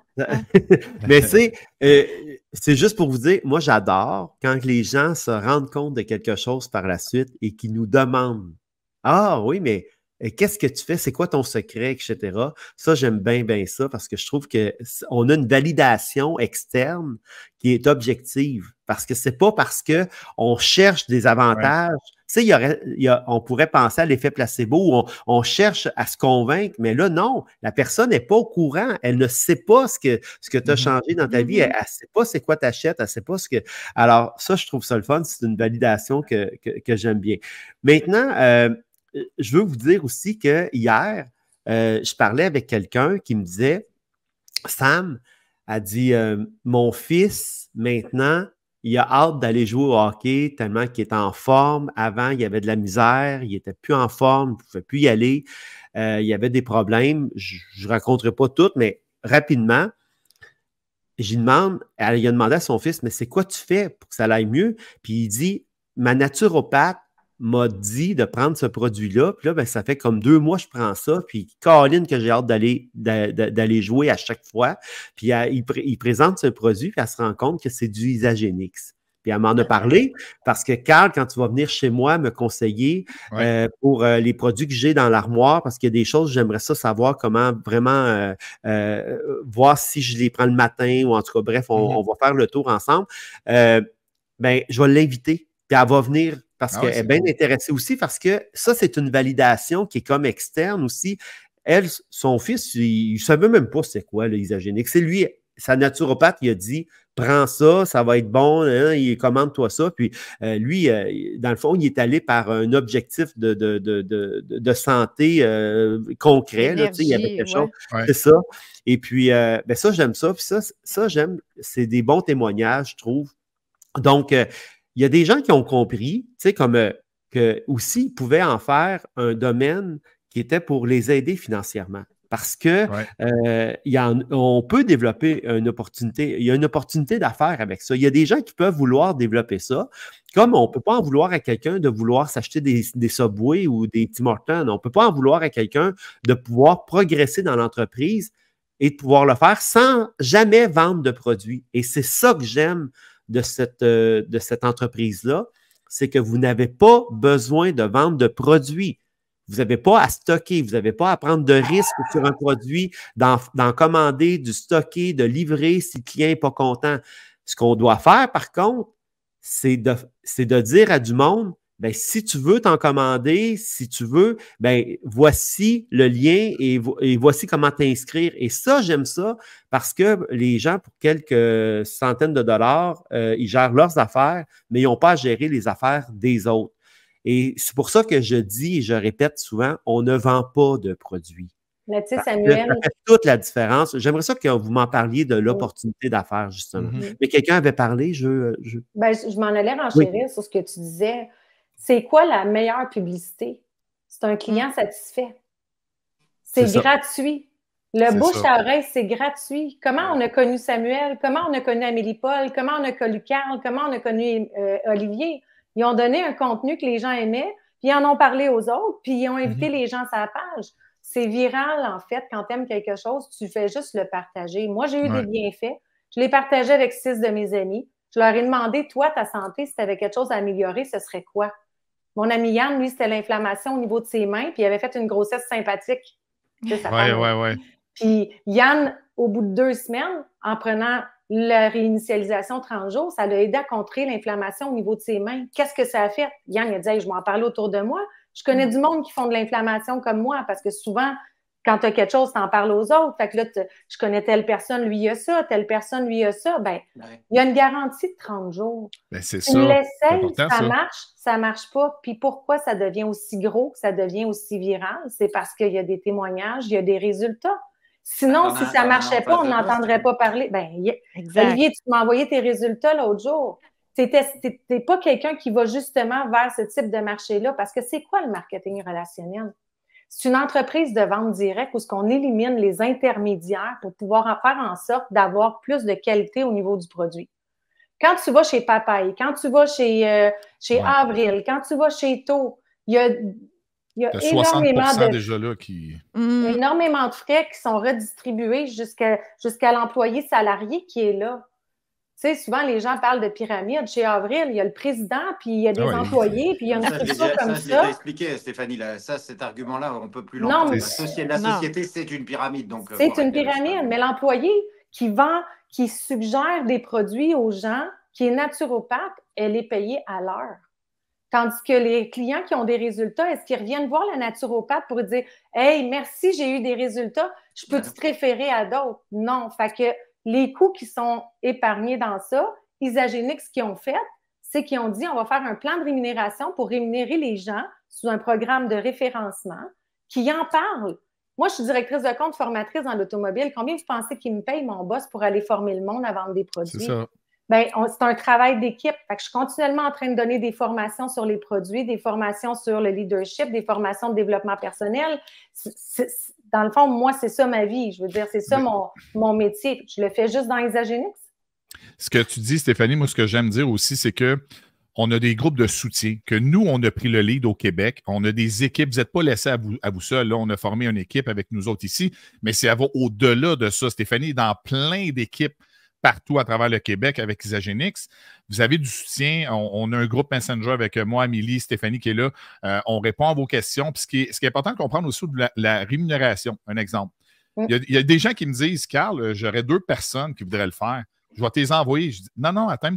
Mais c'est juste pour vous dire, moi, j'adore quand les gens se rendent compte de quelque chose par la suite et qu'ils nous demandent, ah oui, mais qu'est-ce que tu fais? C'est quoi ton secret, etc. Ça, j'aime bien, bien ça parce que je trouve qu'on a une validation externe qui est objective. Parce que c'est pas parce qu'on cherche des avantages. Tu sais, on pourrait penser à l'effet placebo où on cherche à se convaincre, mais là, non, la personne n'est pas au courant. Elle ne sait pas ce que tu as changé dans ta vie. Elle ne sait pas c'est quoi tu achètes. Elle ne sait pas ce que. Alors, ça, je trouve ça le fun. C'est une validation que j'aime bien. Maintenant, je veux vous dire aussi que hier, je parlais avec quelqu'un qui me disait, Sam a dit, mon fils, maintenant, il a hâte d'aller jouer au hockey tellement qu'il est en forme. Avant, il y avait de la misère, il n'était plus en forme, il ne pouvait plus y aller. Il y avait des problèmes. Je ne raconterai pas tout, mais rapidement, il a demandé à son fils, mais c'est quoi tu fais pour que ça aille mieux? Puis il dit, ma naturopathe m'a dit de prendre ce produit-là. Puis là, ben, ça fait comme 2 mois que je prends ça. Puis Caroline, que j'ai hâte d'aller jouer à chaque fois. Puis il présente ce produit, puis elle se rend compte que c'est du Isagenix. Puis elle m'en a parlé parce que Carl, quand tu vas venir chez moi me conseiller pour les produits que j'ai dans l'armoire, parce qu'il y a des choses, j'aimerais ça savoir comment vraiment voir si je les prends le matin ou en tout cas, bref, on va faire le tour ensemble. Ben, je vais l'inviter. Puis elle va venir parce qu'elle est bien intéressée aussi, parce que ça, c'est une validation qui est comme externe aussi. Elle, son fils, il ne savait même pas c'est quoi l'isagénique. C'est lui, sa naturopathe, il a dit prends ça, ça va être bon, hein, il commande-toi ça. Puis lui, dans le fond, il est allé par un objectif de santé concret. Là, il y avait quelque chose. C'est ça. Et puis, ben ça, j'aime ça. Puis ça, j'aime. C'est des bons témoignages, je trouve. Donc, il y a des gens qui ont compris, tu sais, comme que aussi, ils pouvaient en faire un domaine qui était pour les aider financièrement. Parce que on peut développer une opportunité. Il y a une opportunité d'affaires avec ça. Il y a des gens qui peuvent vouloir développer ça, comme on ne peut pas en vouloir à quelqu'un de vouloir s'acheter des Subway ou des Tim Hortons. On ne peut pas en vouloir à quelqu'un de pouvoir progresser dans l'entreprise et de pouvoir le faire sans jamais vendre de produits. Et c'est ça que j'aime de cette entreprise-là, c'est que vous n'avez pas besoin de vendre de produits. Vous n'avez pas à stocker, vous n'avez pas à prendre de risques sur un produit, d'en commander, de stocker, de livrer si le client n'est pas content. Ce qu'on doit faire, par contre, c'est de dire à du monde, ben, si tu veux t'en commander, si tu veux, ben, voici le lien et voici comment t'inscrire. Et ça, j'aime ça parce que les gens, pour quelques centaines de dollars, ils gèrent leurs affaires, mais ils n'ont pas à gérer les affaires des autres. Et c'est pour ça que je dis et je répète souvent, on ne vend pas de produits. Mais tu sais, Samuel, ça fait toute la différence. J'aimerais ça que vous m'en parliez de l'opportunité d'affaires, justement. Mais quelqu'un avait parlé, Ben, je m'en allais renchérir sur ce que tu disais. C'est quoi la meilleure publicité? C'est un client satisfait. C'est gratuit. Le bouche à oreille, c'est gratuit. Comment on a connu Samuel? Comment on a connu Amélie-Paul? Comment on a connu Carl? Comment on a connu Olivier? Ils ont donné un contenu que les gens aimaient, puis ils en ont parlé aux autres, puis ils ont invité les gens à la page. C'est viral, en fait. Quand tu aimes quelque chose, tu fais juste le partager. Moi, j'ai eu des bienfaits. Je l'ai partagé avec 6 de mes amis. Je leur ai demandé, toi, ta santé, si tu avais quelque chose à améliorer, ce serait quoi? Mon ami Yann, lui, c'était l'inflammation au niveau de ses mains, puis il avait fait une grossesse sympathique. Puis Yann, au bout de 2 semaines, en prenant la réinitialisation 30 jours, ça l'a aidé à contrer l'inflammation au niveau de ses mains. Qu'est-ce que ça a fait? Yann, il a dit, hey, je vais en parler autour de moi. Je connais du monde qui font de l'inflammation comme moi, parce que souvent, quand tu as quelque chose, tu en parles aux autres. Fait que là, je connais telle personne, lui, il a ça, telle personne, lui, il a ça. Ben, il y a une garantie de 30 jours. Ben, c'est tu ça. l'essayes, ça marche pas. Puis pourquoi ça devient aussi gros, que ça devient aussi viral? C'est parce qu'il y a des témoignages, il y a des résultats. Sinon, si ça ne marchait pas, on n'entendrait pas parler. Ben, Olivier, tu m'as envoyé tes résultats l'autre jour. Tu n'es pas quelqu'un qui va justement vers ce type de marché-là, parce que c'est quoi le marketing relationnel? C'est une entreprise de vente directe où on élimine les intermédiaires pour pouvoir faire en sorte d'avoir plus de qualité au niveau du produit. Quand tu vas chez Papaye, quand tu vas chez Avril, quand tu vas chez To, il y a énormément déjà là qui... énormément de frais qui sont redistribués jusqu'à l'employé salarié qui est là. sais, souvent, les gens parlent de pyramide. Chez Avril, il y a le président, puis il y a des employés, puis il y a une structure comme ça. Je l'ai expliqué, Stéphanie. Là, cet argument-là, on ne peut plus l'entendre. La société, c'est une pyramide. C'est une pyramide, mais l'employé qui vend, qui suggère des produits aux gens, qui est naturopathe, elle est payée à l'heure. Tandis que les clients qui ont des résultats, est-ce qu'ils reviennent voir la naturopathe pour dire « Hey, merci, j'ai eu des résultats, je peux te référer à d'autres? » Non. Fait que les coûts qui sont épargnés dans ça, Isagenix, ce qu'ils ont fait, c'est qu'ils ont dit « On va faire un plan de rémunération pour rémunérer les gens sous un programme de référencement qui en parlent. » Moi, je suis directrice de compte, formatrice dans l'automobile. Combien vous pensez qu'il me paye mon boss pour aller former le monde à vendre des produits? C'est ça. Bien, c'est un travail d'équipe. Fait que je suis continuellement en train de donner des formations sur les produits, des formations sur le leadership, des formations de développement personnel. Dans le fond, moi, c'est ça ma vie. Je veux dire, c'est ça mon métier. Je le fais juste dans Isagenix. Ce que tu dis, Stéphanie, moi, ce que j'aime dire aussi, c'est que on a des groupes de soutien, que nous, on a pris le lead au Québec. On a des équipes. Vous n'êtes pas laissés à vous seuls. Là, on a formé une équipe avec nous autres ici, mais ça va au-delà de ça. Stéphanie est dans plein d'équipes partout à travers le Québec avec Isagenix. Vous avez du soutien. On a un groupe Messenger avec moi, Amélie, Stéphanie qui est là. On répond à vos questions. Puis ce qui est important de comprendre aussi, de la rémunération. Un exemple. Il y a des gens qui me disent, Carl, j'aurais 2 personnes qui voudraient le faire. Je vais te les envoyer. Je dis, non, attends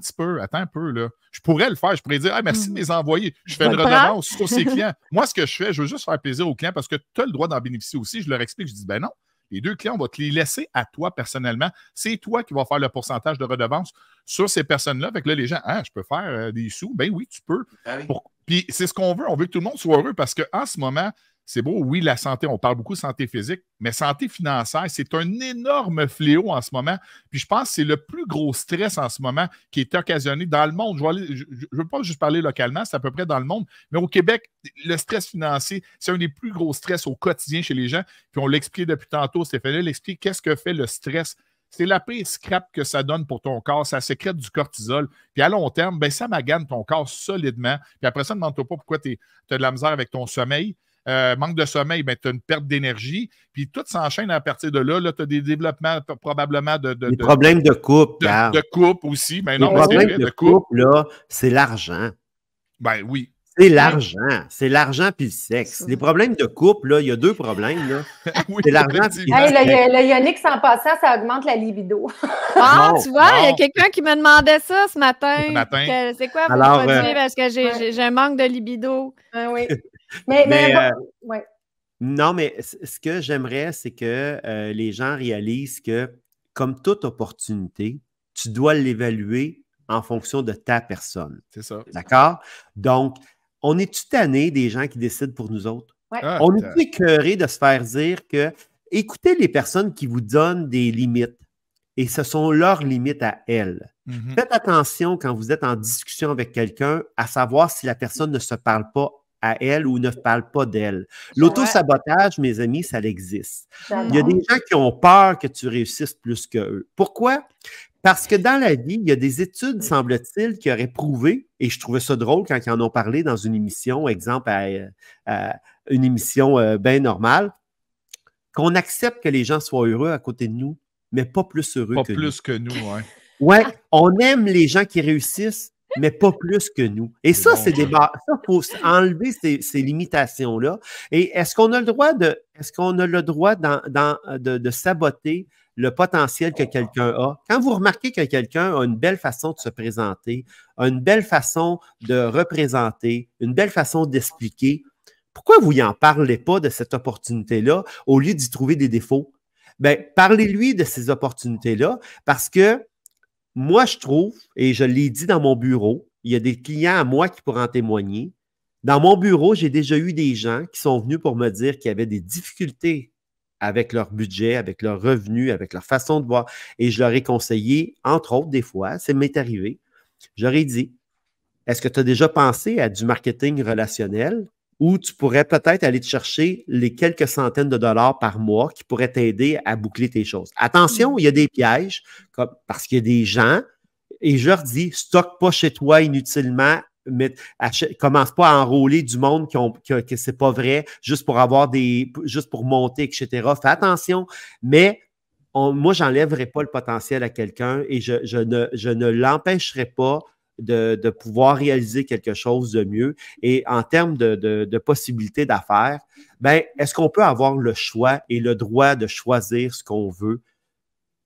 un peu, là. Je pourrais le faire. Je pourrais dire, merci de les envoyer. Je fais une redevance sur ces clients. Moi, ce que je fais, je veux juste faire plaisir aux clients parce que tu as le droit d'en bénéficier aussi. Je leur explique, je dis, ben non. Les 2 clients, on va te les laisser à toi personnellement. C'est toi qui vas faire le pourcentage de redevance sur ces personnes-là. Fait que là, les gens, je peux faire des sous. Ben oui, tu peux. Ah oui. Puis c'est ce qu'on veut. On veut que tout le monde soit heureux parce qu'en ce moment, c'est beau, oui, la santé, on parle beaucoup de santé physique, mais santé financière, c'est un énorme fléau en ce moment. Puis je pense que c'est le plus gros stress en ce moment qui est occasionné dans le monde. Je ne veux pas juste parler localement, c'est à peu près dans le monde, mais au Québec, le stress financier, c'est un des plus gros stress au quotidien chez les gens. Puis on l'explique depuis tantôt, Stéphanie l'explique, qu'est-ce que fait le stress? C'est la pire scrap que ça donne pour ton corps. Ça sécrète du cortisol. Puis à long terme, ben, ça magane ton corps solidement. Puis après ça, ne demande-toi pas pourquoi tu as de la misère avec ton sommeil. Manque de sommeil, ben, tu as une perte d'énergie. Puis tout s'enchaîne à partir de là. Là tu as des développements probablement des problèmes de couple. De couple aussi. Ben, les problèmes de couple, là, c'est l'argent. Ben oui. C'est l'argent. C'est l'argent puis le sexe. Les problèmes de couple, là, il y a 2 problèmes. Là. Oui, c'est l'argent puis le Yonix, en passant, ça augmente la libido. Tu vois, il y a quelqu'un qui me demandait ça ce matin. C'est quoi vos produits? Parce que j'ai un manque de libido. Oui. Ouais. Non, mais ce que j'aimerais, c'est que les gens réalisent que, comme toute opportunité, tu dois l'évaluer en fonction de ta personne. C'est ça. D'accord? Donc, on est-tu tanné des gens qui décident pour nous autres? Ouais. On est-tu écœuré de se faire dire que écoutez les personnes qui vous donnent des limites et ce sont leurs limites à elles. Mm-hmm. Faites attention quand vous êtes en discussion avec quelqu'un à savoir si la personne ne se parle pas à elle ou ne parle pas d'elle. L'auto-sabotage, mes amis, ça existe. Il y a des gens qui ont peur que tu réussisses plus qu'eux. Pourquoi? Parce que dans la vie, il y a des études, semble-t-il, qui auraient prouvé, et je trouvais ça drôle quand ils en ont parlé dans une émission, exemple à une émission bien normale, qu'on accepte que les gens soient heureux à côté de nous, mais pas plus heureux que nous. Pas plus que nous, oui. Oui, on aime les gens qui réussissent, mais pas plus que nous. Et ça, c'est des barres. Ça, il faut enlever ces limitations-là. Et est-ce qu'on a le droit de saboter le potentiel que quelqu'un a? Quand vous remarquez que quelqu'un a une belle façon de se présenter, a une belle façon de représenter, une belle façon d'expliquer, pourquoi vous n'en parlez pas de cette opportunité-là au lieu d'y trouver des défauts? Bien, parlez-lui de ces opportunités-là parce que moi, je trouve, et je l'ai dit dans mon bureau, il y a des clients à moi qui pourraient en témoigner. Dans mon bureau, j'ai déjà eu des gens qui sont venus pour me dire qu'il y avait des difficultés avec leur budget, avec leurs revenus, avec leur façon de voir. Et je leur ai conseillé, entre autres, des fois, ça m'est arrivé, je leur ai dit, est-ce que tu as déjà pensé à du marketing relationnel où tu pourrais peut-être aller te chercher les quelques centaines de dollars par mois qui pourraient t'aider à boucler tes choses. Attention, il y a des pièges parce qu'il y a des gens, et je leur dis, stocke pas chez toi inutilement, mais commence pas à enrôler du monde que c'est pas vrai, juste pour monter, etc. Fais attention, mais moi, je n'enlèverai pas le potentiel à quelqu'un et je ne l'empêcherai pas de pouvoir réaliser quelque chose de mieux. Et en termes de possibilités d'affaires, ben, est-ce qu'on peut avoir le choix et le droit de choisir ce qu'on veut?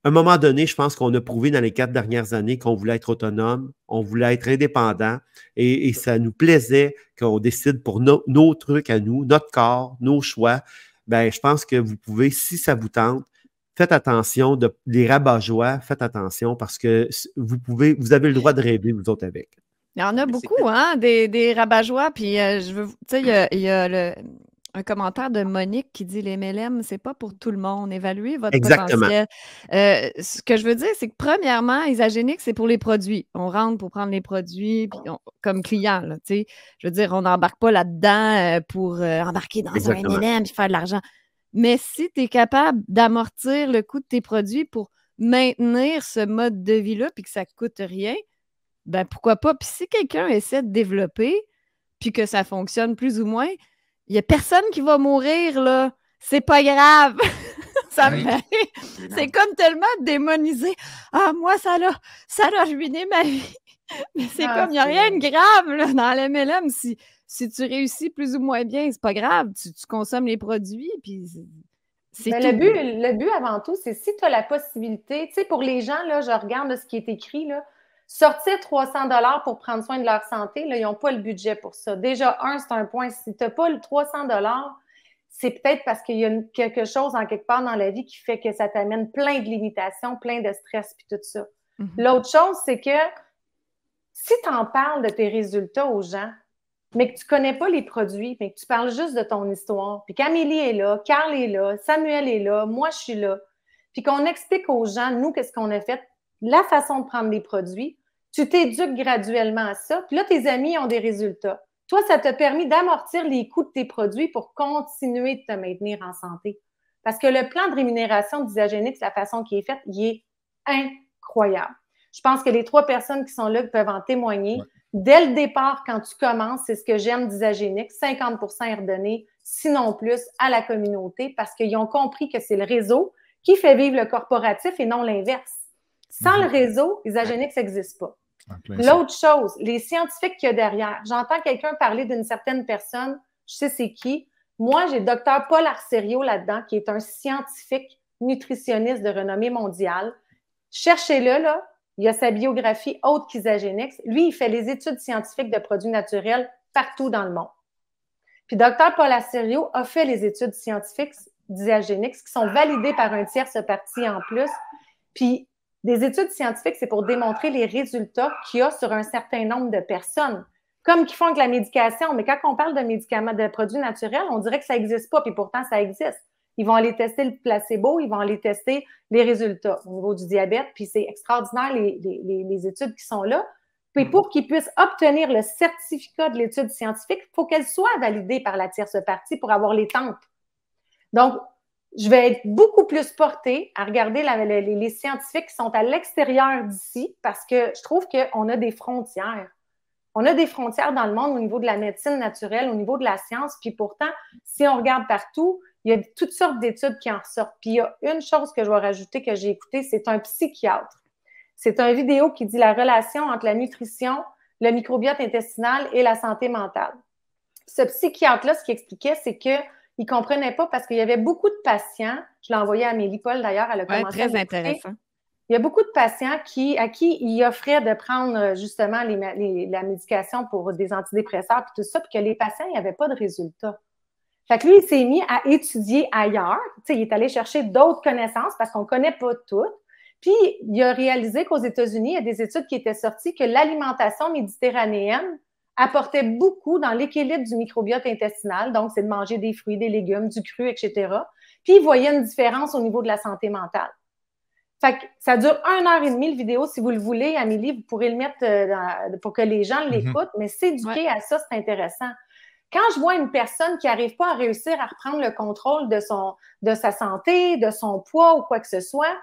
À un moment donné, je pense qu'on a prouvé dans les 4 dernières années qu'on voulait être autonome, on voulait être indépendant et ça nous plaisait qu'on décide pour nos trucs à nous, notre corps, nos choix. Ben, je pense que vous pouvez, si ça vous tente, faites attention, les rabat-joie, faites attention parce que vous avez le droit de rêver, vous autres, avec. Il y en a beaucoup, hein, des rabat-joie. Puis, tu sais, il y a un commentaire de Monique qui dit les MLM, c'est pas pour tout le monde. Évaluez votre potentiel. Ce que je veux dire, c'est que premièrement, Isagenix, c'est pour les produits. On rentre pour prendre les produits puis comme client. Là, je veux dire, on n'embarque pas là-dedans pour embarquer dans un MLM et faire de l'argent. Mais si tu es capable d'amortir le coût de tes produits pour maintenir ce mode de vie-là puis que ça ne coûte rien, ben pourquoi pas? Puis si quelqu'un essaie de développer puis que ça fonctionne plus ou moins, il n'y a personne qui va mourir, là. C'est pas grave. Ça me fait. C'est comme tellement démonisé. Ah, moi, ça a ruiné ma vie. Mais c'est comme, il n'y a rien de grave là, dans l'MLM. Si tu réussis plus ou moins bien, c'est pas grave. Tu consommes les produits, puis c'est tout. Le but, avant tout, c'est si tu as la possibilité, tu sais, pour les gens, là, je regarde là, ce qui est écrit, là, sortir 300 $ pour prendre soin de leur santé, là, ils n'ont pas le budget pour ça. Déjà, c'est un point. Si tu n'as pas le 300 $, c'est peut-être parce qu'il y a quelque chose en quelque part dans la vie qui fait que ça t'amène plein de limitations, plein de stress, puis tout ça. L'autre chose, c'est que si tu en parles de tes résultats aux gens, mais que tu ne connais pas les produits, mais que tu parles juste de ton histoire, puis qu'Amélie est là, Carl est là, Samuel est là, moi, je suis là, puis qu'on explique aux gens, nous, qu'est-ce qu'on a fait, la façon de prendre les produits, tu t'éduques graduellement à ça, puis là, tes amis ont des résultats. Toi, ça t'a permis d'amortir les coûts de tes produits pour continuer de te maintenir en santé. Parce que le plan de rémunération d'Isagenix, la façon qui est faite, il est incroyable. Je pense que les 3 personnes qui sont là peuvent en témoigner. Ouais. Dès le départ, quand tu commences, c'est ce que j'aime d'Isagenix, 50 % est redonné, sinon plus, à la communauté parce qu'ils ont compris que c'est le réseau qui fait vivre le corporatif et non l'inverse. Sans le réseau, Isagenix n'existe pas. L'autre chose, les scientifiques qu'il y a derrière. J'entends quelqu'un parler d'une certaine personne, je sais c'est qui. Moi, j'ai le docteur Paul Arserio là-dedans, qui est un scientifique nutritionniste de renommée mondiale. Cherchez-le, là. Il y a sa biographie autre qu'Isagenix. Lui, il fait les études scientifiques de produits naturels partout dans le monde. Puis, docteur Paul Arserio a fait les études scientifiques d'Isagenix qui sont validées par un tierce partie en plus. Puis, des études scientifiques, c'est pour démontrer les résultats qu'il y a sur un certain nombre de personnes. Comme qu'ils font avec la médication. Mais quand on parle de médicaments, de produits naturels, on dirait que ça n'existe pas, puis pourtant, ça existe. Ils vont aller tester le placebo, ils vont aller tester les résultats au niveau du diabète, puis c'est extraordinaire les études qui sont là. Puis pour qu'ils puissent obtenir le certificat de l'étude scientifique, il faut qu'elle soit validée par la tierce partie pour avoir les tentes. Donc, je vais être beaucoup plus portée à regarder les scientifiques qui sont à l'extérieur d'ici parce que je trouve qu'on a des frontières. On a des frontières dans le monde au niveau de la médecine naturelle, au niveau de la science, puis pourtant, si on regarde partout, il y a toutes sortes d'études qui en ressortent. Puis il y a une chose que je vais rajouter que j'ai écoutée, c'est un psychiatre. C'est une vidéo qui dit la relation entre la nutrition, le microbiote intestinal et la santé mentale. Ce psychiatre-là, ce qu'il expliquait, c'est qu'il ne comprenait pas parce qu'il y avait beaucoup de patients, je l'ai envoyé à Amélie Paul d'ailleurs, elle a commencé à très intéressant. Il y a beaucoup de patients à qui il offrait de prendre justement la médication pour des antidépresseurs et tout ça, puis que les patients n'avaient pas de résultats. Fait que lui, il s'est mis à étudier ailleurs. Tu sais, il est allé chercher d'autres connaissances parce qu'on ne connaît pas toutes. Puis, il a réalisé qu'aux États-Unis, il y a des études qui étaient sorties que l'alimentation méditerranéenne apportait beaucoup dans l'équilibre du microbiote intestinal. Donc, c'est de manger des fruits, des légumes, du cru, etc. Puis, il voyait une différence au niveau de la santé mentale. Fait que ça dure 1h30 le vidéo. Si vous le voulez, Amélie, vous pourrez le mettre pour que les gens l'écoutent. Mais s'éduquer à ça, c'est intéressant. Quand je vois une personne qui n'arrive pas à réussir à reprendre le contrôle de sa santé, de son poids ou quoi que ce soit,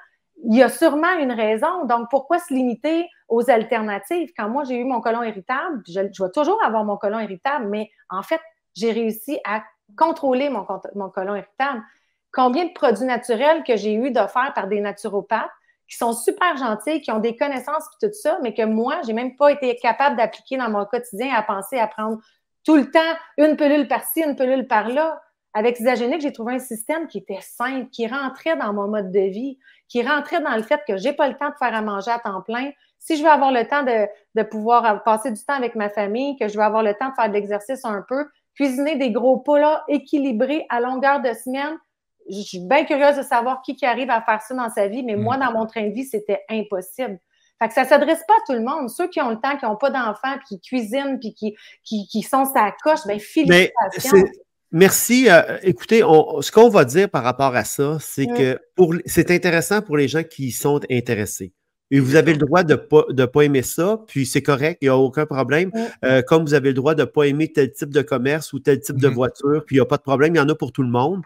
il y a sûrement une raison. Donc, pourquoi se limiter aux alternatives? Quand moi, j'ai eu mon côlon irritable, je vais toujours avoir mon côlon irritable, mais en fait, j'ai réussi à contrôler mon côlon irritable. combien de produits naturels que j'ai eu d'offerts par des naturopathes qui sont super gentils, qui ont des connaissances et tout ça, mais que moi, j'ai même pas été capable d'appliquer dans mon quotidien à penser à prendre tout le temps une pilule par-ci, une pilule par-là. Avec Isagénique, j'ai trouvé un système qui était simple, qui rentrait dans mon mode de vie, qui rentrait dans le fait que j'ai pas le temps de faire à manger à temps plein. Si je veux avoir le temps de pouvoir passer du temps avec ma famille, que je veux avoir le temps de faire de l'exercice un peu, cuisiner des gros plats équilibrés à longueur de semaine, je suis bien curieuse de savoir qui arrive à faire ça dans sa vie, mais moi, dans mon train de vie, c'était impossible. Fait que ça ne s'adresse pas à tout le monde. Ceux qui ont le temps, qui n'ont pas d'enfants, puis qui cuisinent, puis qui sont sa coche, bien, félicitations. Merci. Écoutez, ce qu'on va dire par rapport à ça, c'est que c'est intéressant pour les gens qui sont intéressés. Et vous avez le droit de pas aimer ça, puis c'est correct, il n'y a aucun problème. Comme vous avez le droit de ne pas aimer tel type de commerce ou tel type de voiture, puis il n'y a pas de problème, il y en a pour tout le monde.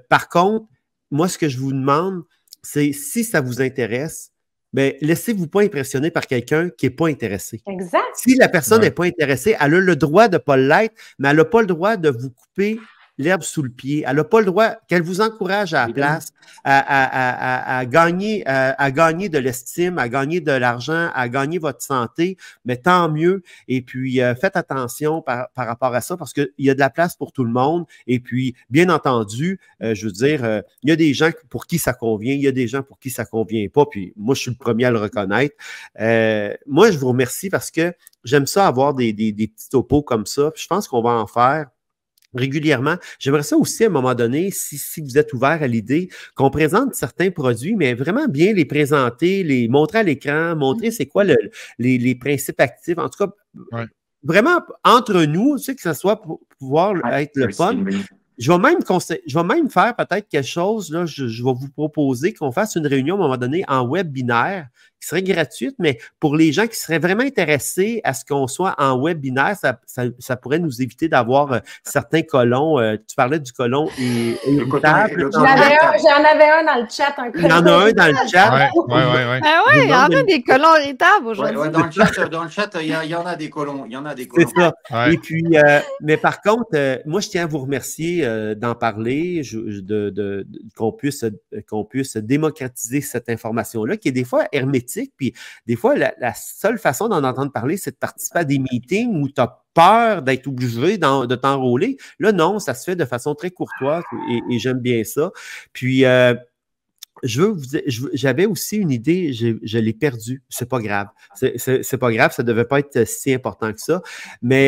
Par contre, moi, ce que je vous demande, c'est si ça vous intéresse, bien, laissez-vous pas impressionner par quelqu'un qui n'est pas intéressé. Exact. Si la personne n'est pas intéressée, elle a le droit de ne pas l'être, mais elle n'a pas le droit de vous couper l'herbe sous le pied. Elle n'a pas le droit, qu'elle vous encourage à la place à gagner de l'estime, à gagner de l'argent, à gagner votre santé, mais tant mieux. Et puis, faites attention par rapport à ça parce qu'il y a de la place pour tout le monde. Et puis, bien entendu, je veux dire, il y a des gens pour qui ça convient, il y a des gens pour qui ça ne convient pas. Puis, moi, je suis le premier à le reconnaître. Moi, je vous remercie parce que j'aime ça avoir des petits topos comme ça. Puis, je pense qu'on va en faire régulièrement. J'aimerais ça aussi, à un moment donné, si vous êtes ouvert à l'idée, qu'on présente certains produits, mais vraiment bien les présenter, les montrer à l'écran, montrer c'est quoi les principes actifs. En tout cas, vraiment, entre nous, tu sais, que ça soit pour pouvoir être le fun. Je vais même faire peut-être quelque chose, là, je vais vous proposer qu'on fasse une réunion à un moment donné en webinaire qui serait gratuite, mais pour les gens qui seraient vraiment intéressés à ce qu'on soit en webinaire, ça pourrait nous éviter d'avoir certains colons. Tu parlais du colon irritable. J'en avais un dans le chat. Il y en a un dans le chat. Ah oui, il y en a des colons irritables aujourd'hui. Dans le chat, il y en a des colons. C'est ça. Ouais. Et puis, mais par contre, moi, je tiens à vous remercier d'en parler, qu'on puisse démocratiser cette information-là, qui est des fois hermétique. Puis des fois, la seule façon d'en entendre parler, c'est de participer à des meetings où tu as peur d'être obligé de t'enrôler. Là, non, ça se fait de façon très courtoise et j'aime bien ça. Puis, j'avais aussi une idée, je l'ai perdue. C'est pas grave. C'est pas grave, ça ne devait pas être si important que ça. Mais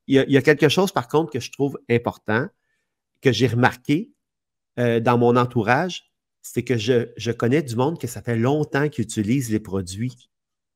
il y a quelque chose, par contre, que je trouve important, que j'ai remarqué dans mon entourage, c'est que je connais du monde que ça fait longtemps qu'ils utilisent les produits.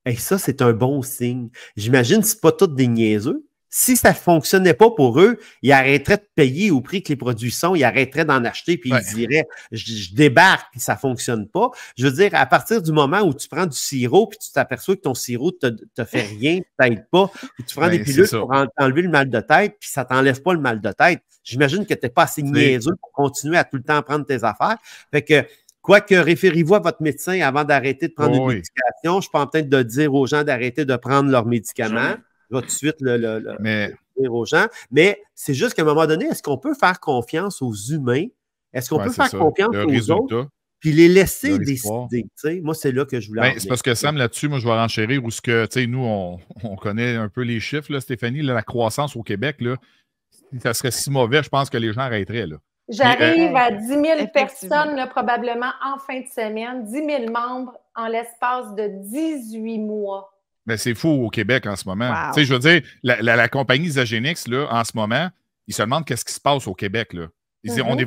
Et ça, c'est un bon signe. J'imagine que ce n'est pas tous des niaiseux. Si ça ne fonctionnait pas pour eux, ils arrêteraient de payer au prix que les produits sont, ils arrêteraient d'en acheter, puis ils diraient « je débarque, puis ça ne fonctionne pas ». Je veux dire, à partir du moment où tu prends du sirop, puis tu t'aperçois que ton sirop ne te fait rien, ne t'aide pas, puis tu prends des pilules pour enlever le mal de tête, puis ça ne t'enlève pas le mal de tête, j'imagine que tu n'es pas assez niaiseux pour continuer à tout le temps prendre tes affaires. Fait que, quoique, référez-vous à votre médecin avant d'arrêter de prendre une médication. Je suis pas en train de dire aux gens d'arrêter de prendre leurs médicaments. Je vais tout de suite le dire aux gens. Mais c'est juste qu'à un moment donné, est-ce qu'on peut faire confiance aux humains? Est-ce qu'on peut faire confiance aux autres? Puis les laisser décider. Moi, c'est là que je voulais c'est parce que Sam, là-dessus, moi, je vais renchérir où ce que, nous, on connaît un peu les chiffres, là, Stéphanie, là, la croissance au Québec, là, si ça serait si mauvais, je pense que les gens arrêteraient, là. J'arrive à 10 000 personnes, là, probablement en fin de semaine, 10 000 membres en l'espace de 18 mois. Ben, c'est fou au Québec en ce moment. Wow. Je veux dire, la compagnie Isagénix, là, en ce moment, ils se demandent qu'est-ce qui se passe au Québec. Là. Ils disent, on est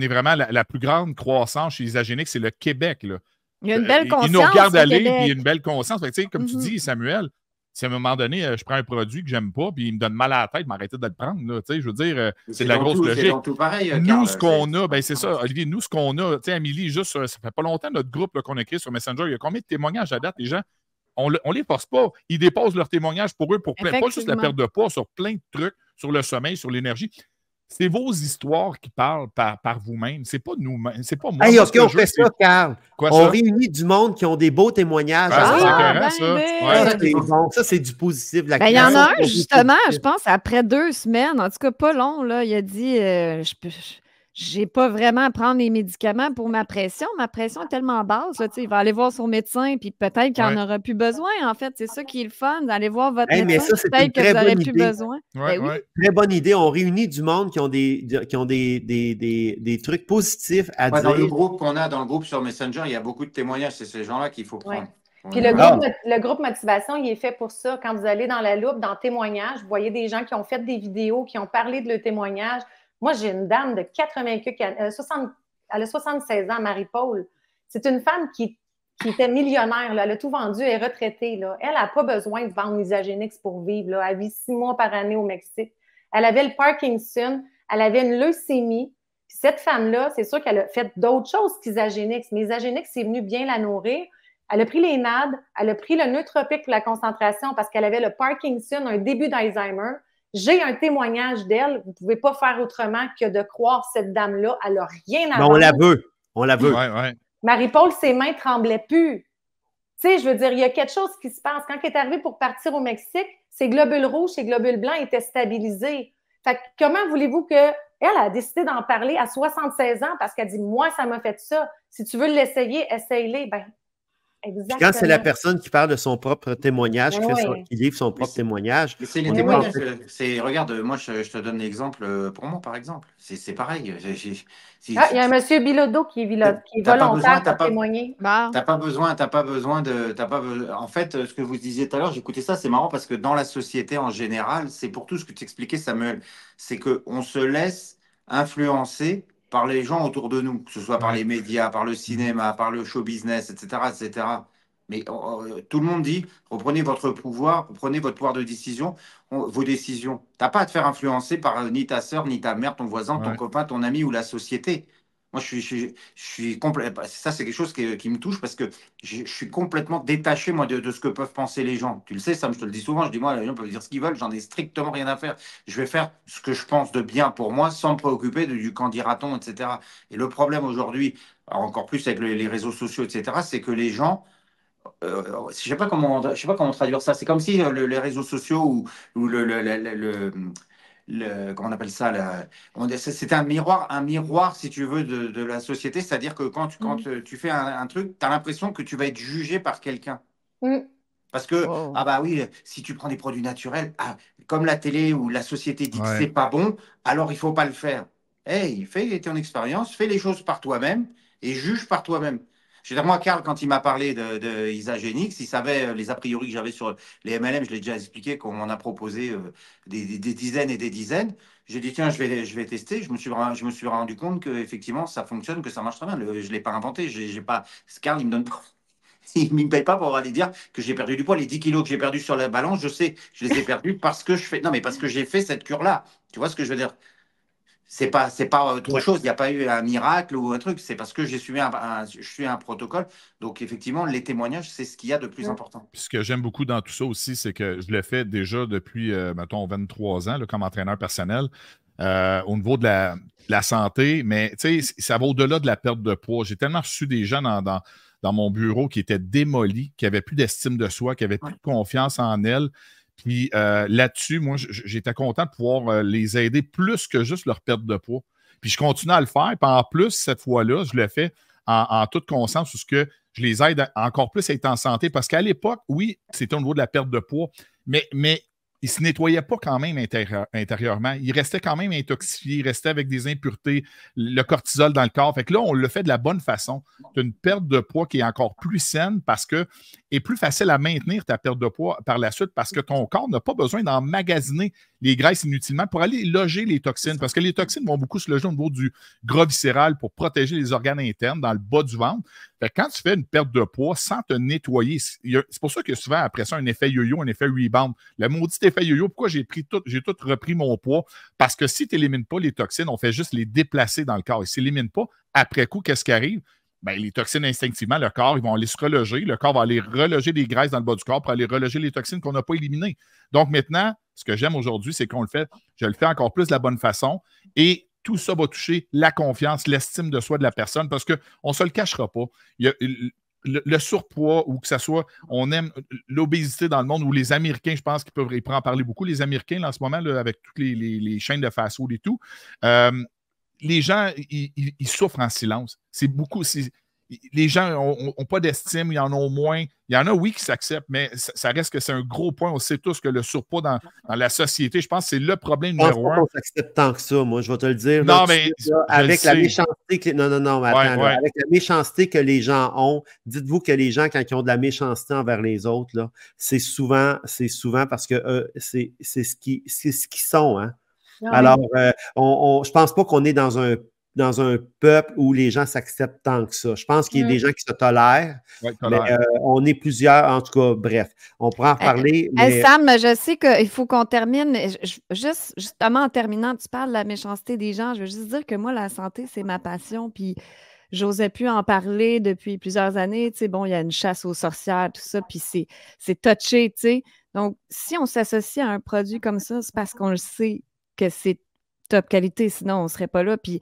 vraiment la plus grande croissance chez Isagénix, c'est le Québec. Là. Il y a une belle conscience. Ils nous regardent aller, puis il y a une belle conscience. Fait que, comme tu dis, Samuel, si à un moment donné, je prends un produit que j'aime pas, puis il me donne mal à la tête, m'arrêter de le prendre. Là, je veux dire, c'est de la grosse logique. Tout pareil, nous, ce qu'on a, ben c'est ça, Olivier, nous, ce qu'on a, Amélie, juste, ça fait pas longtemps, notre groupe qu'on a créé sur Messenger, il y a combien de témoignages à date, les gens? On les force pas. Ils déposent leurs témoignages pour eux, pour pas juste la perte de poids, sur plein de trucs, sur le sommeil, sur l'énergie. C'est vos histoires qui parlent par vous-même. C'est pas nous-mêmes. C'est pas moi. Hey, OK, on fait ça, Carl. On réunit du monde qui ont des beaux témoignages. Ça, c'est du positif. Il y en a un, justement, je pense, après 2 semaines, en tout cas pas long, là, il a dit j'ai pas vraiment à prendre les médicaments pour ma pression. Ma pression est tellement basse, là, il va aller voir son médecin, puis peut-être qu'il n'en aura plus besoin, en fait. C'est ça qui est le fun, d'aller voir votre médecin, mais ça, c'est peut-être une que très vous n'aurez bonne plus idée. besoin. Ben oui. Très bonne idée. On réunit du monde qui ont des trucs positifs à dire. Dans le groupe qu'on a, dans le groupe sur Messenger, il y a beaucoup de témoignages. C'est ces gens-là qu'il faut prendre. Puis le groupe motivation, il est fait pour ça. Quand vous allez dans la loupe, dans témoignages, vous voyez des gens qui ont fait des vidéos, qui ont parlé de leur témoignage. Moi, j'ai une dame de 80 elle a 76 ans, Marie-Paul. C'est une femme qui était millionnaire. Là. Elle a tout vendu, elle est retraitée. Là. Elle n'a pas besoin de vendre Isagenix pour vivre. Là. Elle vit 6 mois par année au Mexique. Elle avait le Parkinson, elle avait une leucémie. Puis cette femme-là, c'est sûr qu'elle a fait d'autres choses qu'Isagenix. Mais Isagenix, c'est venu bien la nourrir. Elle a pris les NAD, elle a pris le nootropique pour la concentration parce qu'elle avait le Parkinson, un début d'Alzheimer. J'ai un témoignage d'elle. Vous ne pouvez pas faire autrement que de croire cette dame-là. Elle n'a rien à voir. On la veut. On la veut. Ouais. Marie-Paul, ses mains tremblaient plus. Tu sais, je veux dire, il y a quelque chose qui se passe. Quand elle est arrivée pour partir au Mexique, ses globules rouges, ses globules blancs étaient stabilisés. Fait que comment voulez-vous qu'elle a décidé d'en parler à 76 ans parce qu'elle dit, moi, ça m'a fait ça. Si tu veux l'essayer, essaye-le. Ben, exactement. Puis quand c'est la personne qui parle de son propre témoignage, qui livre son propre témoignage. C'est les témoignages. Regarde, moi, je te donne l'exemple pour moi, par exemple. C'est pareil. Il y a un monsieur Bilodeau qui est volontaire pour témoigner. T'as pas besoin En fait, ce que vous disiez tout à l'heure, j'écoutais ça, c'est marrant parce que dans la société en général, c'est pour tout ce que tu expliquais, Samuel, c'est qu'on se laisse influencer par les gens autour de nous, que ce soit par les médias, par le cinéma, par le show business, etc., etc. Mais tout le monde dit, reprenez votre pouvoir de décision, vos décisions. Tu n'as pas à te faire influencer par ni ta sœur, ni ta mère, ton voisin, ton copain, ton ami ou la société. Moi, je suis complètement. Ça, c'est quelque chose qui me touche parce que je suis complètement détaché, moi, de ce que peuvent penser les gens. Tu le sais, Sam, je te le dis souvent. Je dis, moi, les gens peuvent dire ce qu'ils veulent, j'en ai strictement rien à faire. Je vais faire ce que je pense de bien pour moi sans me préoccuper du qu'en dira-t-on, etc. Et le problème aujourd'hui, encore plus avec les réseaux sociaux, etc., c'est que les gens. Je sais pas comment traduire ça. C'est comme si les réseaux sociaux ou comment on appelle ça, c'est un miroir, si tu veux, de la société. C'est-à-dire que quand tu fais un truc, tu as l'impression que tu vas être jugé par quelqu'un. Parce que, bah oui, si tu prends des produits naturels, comme la télé ou la société dit que c'est pas bon, alors il faut pas le faire. Hey, fais ton expérience, fais les choses par toi-même et juge par toi-même. Je veux dire, moi, Karl, quand il m'a parlé de Isagenix, il savait les a priori que j'avais sur les MLM, je l'ai déjà expliqué, qu'on m'en a proposé des dizaines et des dizaines. J'ai dit, tiens, je vais tester. Je me suis rendu compte qu'effectivement, ça fonctionne, que ça marche très bien. Je ne l'ai pas inventé. Karl, il me donne pas. Il ne me paye pas pour aller dire que j'ai perdu du poids. Les 10 kilos que j'ai perdus sur la balance, je sais, je les ai perdus parce que parce que j'ai fait cette cure-là. Tu vois ce que je veux dire? C'est pas autre chose. Il n'y a pas eu un miracle ou un truc. C'est parce que j'ai suivi un protocole. Donc, effectivement, les témoignages, c'est ce qu'il y a de plus important. Puis ce que j'aime beaucoup dans tout ça aussi, c'est que je le fais déjà depuis, mettons, 23 ans là, comme entraîneur personnel au niveau de la santé. Mais, tu sais, ça va au-delà de la perte de poids. J'ai tellement reçu des gens dans mon bureau qui étaient démolis, qui n'avaient plus d'estime de soi, qui n'avaient plus de confiance en elles. Puis là-dessus, moi, j'étais content de pouvoir les aider plus que juste leur perte de poids. Puis je continue à le faire. Puis en plus, cette fois-là, je le fais en toute conscience parce que je les aide encore plus à être en santé. Parce qu'à l'époque, oui, c'était au niveau de la perte de poids, mais ils ne se nettoyaient pas quand même intérieurement. Ils restaient quand même intoxifiés, ils restaient avec des impuretés, le cortisol dans le corps. Fait que là, on le fait de la bonne façon. Tu as une perte de poids qui est encore plus saine parce que est plus facile à maintenir ta perte de poids par la suite parce que ton corps n'a pas besoin d'emmagasiner les graisses inutilement pour aller loger les toxines. Parce que les toxines vont beaucoup se loger au niveau du gras viscéral pour protéger les organes internes dans le bas du ventre. Fait que quand tu fais une perte de poids sans te nettoyer, c'est pour ça que souvent, après ça, un effet yo-yo, un effet rebound. Le maudit effet yo-yo, pourquoi j'ai tout repris mon poids? Parce que si tu n'élimines pas les toxines, on fait juste les déplacer dans le corps. Ils ne s'éliminent pas. Après coup, qu'est-ce qui arrive? Bien, les toxines, instinctivement, le corps, ils vont aller se reloger. Le corps va aller reloger des graisses dans le bas du corps pour aller reloger les toxines qu'on n'a pas éliminées. Donc maintenant, ce que j'aime aujourd'hui, c'est qu'on le fait, je le fais encore plus de la bonne façon et tout ça va toucher la confiance, l'estime de soi de la personne parce qu'on ne se le cachera pas. Il y a le surpoids ou que ce soit, on aime l'obésité dans le monde ou les Américains, je pense qu'ils pourraient en parler beaucoup. Les Américains, là, en ce moment, là, avec toutes les chaînes de fast-food et tout, les gens, ils souffrent en silence. C'est beaucoup. Les gens n'ont pas d'estime, ils en ont moins. Il y en a, oui, qui s'acceptent, mais ça reste que c'est un gros point. On sait tous que le surpoids dans la société, je pense que c'est le problème numéro un. Je pense pas qu'on s'accepte tant que ça, moi, je vais te le dire. Non, là, mais là, avec la méchanceté que... Non, mais attends. Ouais. Avec la méchanceté que les gens ont, dites-vous que les gens, quand ils ont de la méchanceté envers les autres, là, c'est souvent parce que c'est ce qu'ils sont. Hein? Ah, Alors, oui. je pense pas qu'on est dans un peuple où les gens s'acceptent tant que ça. Je pense qu'il y a des gens qui se tolèrent, mais on est plusieurs, en tout cas, bref, on pourra en parler. Mais... Sam, je sais qu'il faut qu'on termine, mais justement en terminant, tu parles de la méchanceté des gens, je veux juste dire que moi, la santé, c'est ma passion, puis j'osais plus en parler depuis plusieurs années, tu sais, bon, il y a une chasse aux sorcières, tout ça, puis c'est touché, tu sais. Donc, si on s'associe à un produit comme ça, c'est parce qu'on le sait que c'est top qualité, sinon on ne serait pas là, puis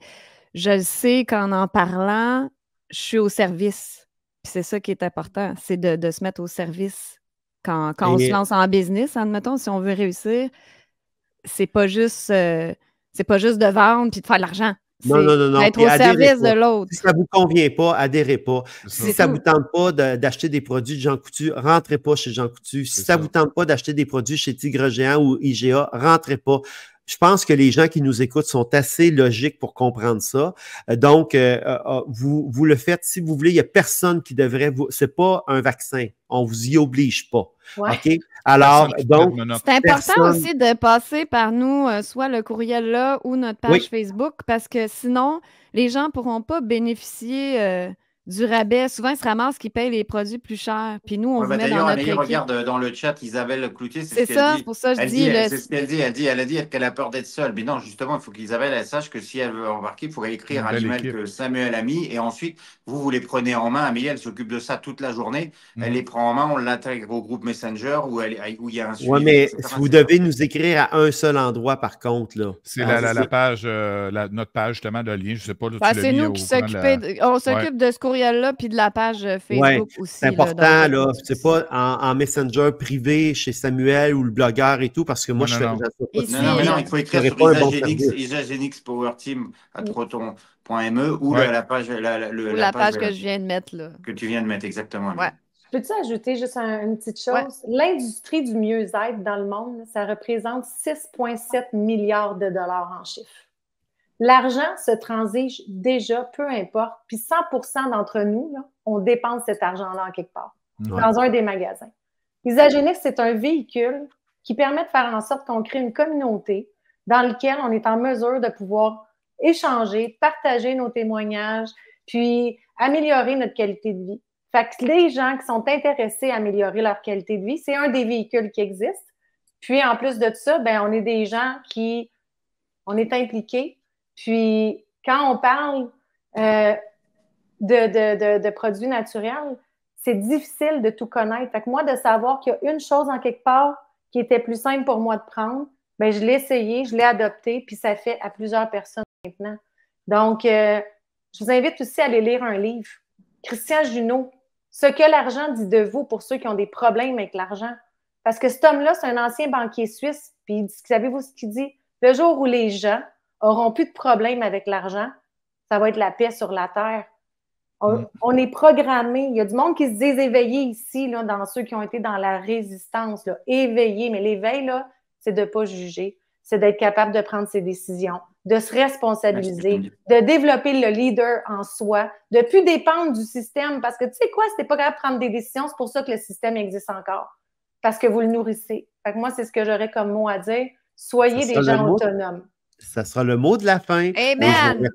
je le sais qu'en parlant, je suis au service. Puis c'est ça qui est important, c'est de se mettre au service quand on se lance en business. Admettons, si on veut réussir, c'est pas juste de vendre puis de faire de l'argent. Non. Être au service de l'autre. Si ça ne vous convient pas, adhérez pas. Si ça ne vous tente pas d'acheter des produits de Jean Coutu, rentrez pas chez Jean Coutu. Si ça ne vous tente pas d'acheter des produits chez Tigre Géant ou IGA, rentrez pas. Je pense que les gens qui nous écoutent sont assez logiques pour comprendre ça. Donc, vous le faites si vous voulez. Il n'y a personne qui devrait vous... C'est pas un vaccin. On vous y oblige pas. Ouais. OK? Alors, donc... C'est important aussi de passer par nous, soit le courriel là ou notre page Facebook, parce que sinon, les gens ne pourront pas bénéficier... du rabais. Souvent, ils se ramassent qu'ils payent les produits plus chers. Puis nous, on vous met dans notre équipe. Regarde dans le chat, Isabelle Cloutier, c'est ça, c'est pour ça que je dis... C'est ce qu'elle dit. Elle a dit qu'elle a peur d'être seule. Mais non, justement, il faut qu'Isabelle elle sache que si elle veut embarquer, il faudrait écrire à l'email que Samuel a mis. Et ensuite, vous les prenez en main. Amélie, elle s'occupe de ça toute la journée. Elle les prend en main, on l'intègre au groupe Messenger où il y a un suivi. Oui, mais vous devez nous écrire à un seul endroit, par contre. Là. C'est la page, notre page, justement, de lien. Je ne sais pas. C'est nous qui on s'occupe de ce courriel-là puis de la page Facebook aussi. C'est important, là. C'est pas en Messenger privé chez Samuel ou le blogueur et tout, parce que moi, je fais non, il faut écrire sur Isagenix Power Team à troton.me ou la page que je viens de mettre, là. Que tu viens de mettre, exactement. Ouais. Peux-tu ajouter juste une petite chose? Ouais. L'industrie du mieux-être dans le monde, ça représente 6,7 milliards de dollars en chiffres. L'argent se transige déjà, peu importe. Puis 100% d'entre nous, là, on dépense cet argent-là en quelque part, dans un des magasins. Isagenix, c'est un véhicule qui permet de faire en sorte qu'on crée une communauté dans laquelle on est en mesure de pouvoir échanger, partager nos témoignages, puis améliorer notre qualité de vie. Fait que les gens qui sont intéressés à améliorer leur qualité de vie, c'est un des véhicules qui existe. Puis en plus de ça, on est des gens on est impliqués. Puis, quand on parle de produits naturels, c'est difficile de tout connaître. Fait que moi, de savoir qu'il y a une chose en quelque part qui était plus simple pour moi de prendre, je l'ai essayé, je l'ai adopté, puis ça fait à plusieurs personnes maintenant. Donc, je vous invite aussi à aller lire un livre. Christian Junot, « Ce que l'argent dit de vous » pour ceux qui ont des problèmes avec l'argent. Parce que cet homme-là, c'est un ancien banquier suisse, puis savez-vous ce qu'il dit? Le jour où les gens auront plus de problème avec l'argent, ça va être la paix sur la terre. On est programmé. Il y a du monde qui se disent éveillés ici, là, dans ceux qui ont été dans la résistance. Là. Éveillés. Mais l'éveil, là, c'est de ne pas juger. C'est d'être capable de prendre ses décisions, de se responsabiliser, de développer le leader en soi, de ne plus dépendre du système. Parce que tu sais quoi, si tu n'es pas capable de prendre des décisions, c'est pour ça que le système existe encore. Parce que vous le nourrissez. Fait que moi, c'est ce que j'aurais comme mot à dire. Soyez des gens autonomes. Ça sera le mot de la fin. Amen!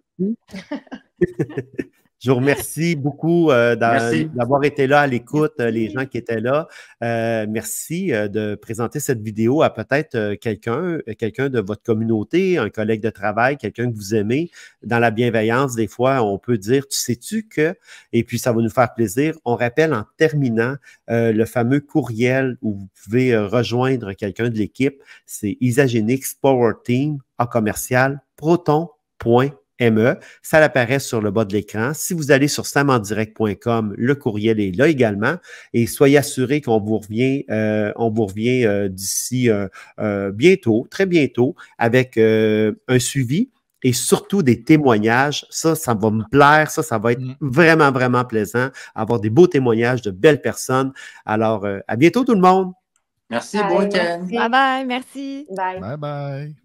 Je vous remercie beaucoup d'avoir été là à l'écoute, les gens qui étaient là. Merci de présenter cette vidéo à peut-être quelqu'un de votre communauté, un collègue de travail, quelqu'un que vous aimez. Dans la bienveillance, des fois, on peut dire, tu sais-tu que, et puis ça va nous faire plaisir. On rappelle en terminant le fameux courriel où vous pouvez rejoindre quelqu'un de l'équipe. C'est Isagenix Power Team @proton.me. Ça apparaît sur le bas de l'écran. Si vous allez sur samendirect.com, le courriel est là également. Et soyez assurés qu'on vous revient, d'ici bientôt, très bientôt, avec un suivi et surtout des témoignages. Ça va me plaire. Ça va être vraiment, vraiment plaisant. Avoir des beaux témoignages de belles personnes. Alors, à bientôt tout le monde. Merci, bon week-end. Bye bye, merci. Bye. Bye bye.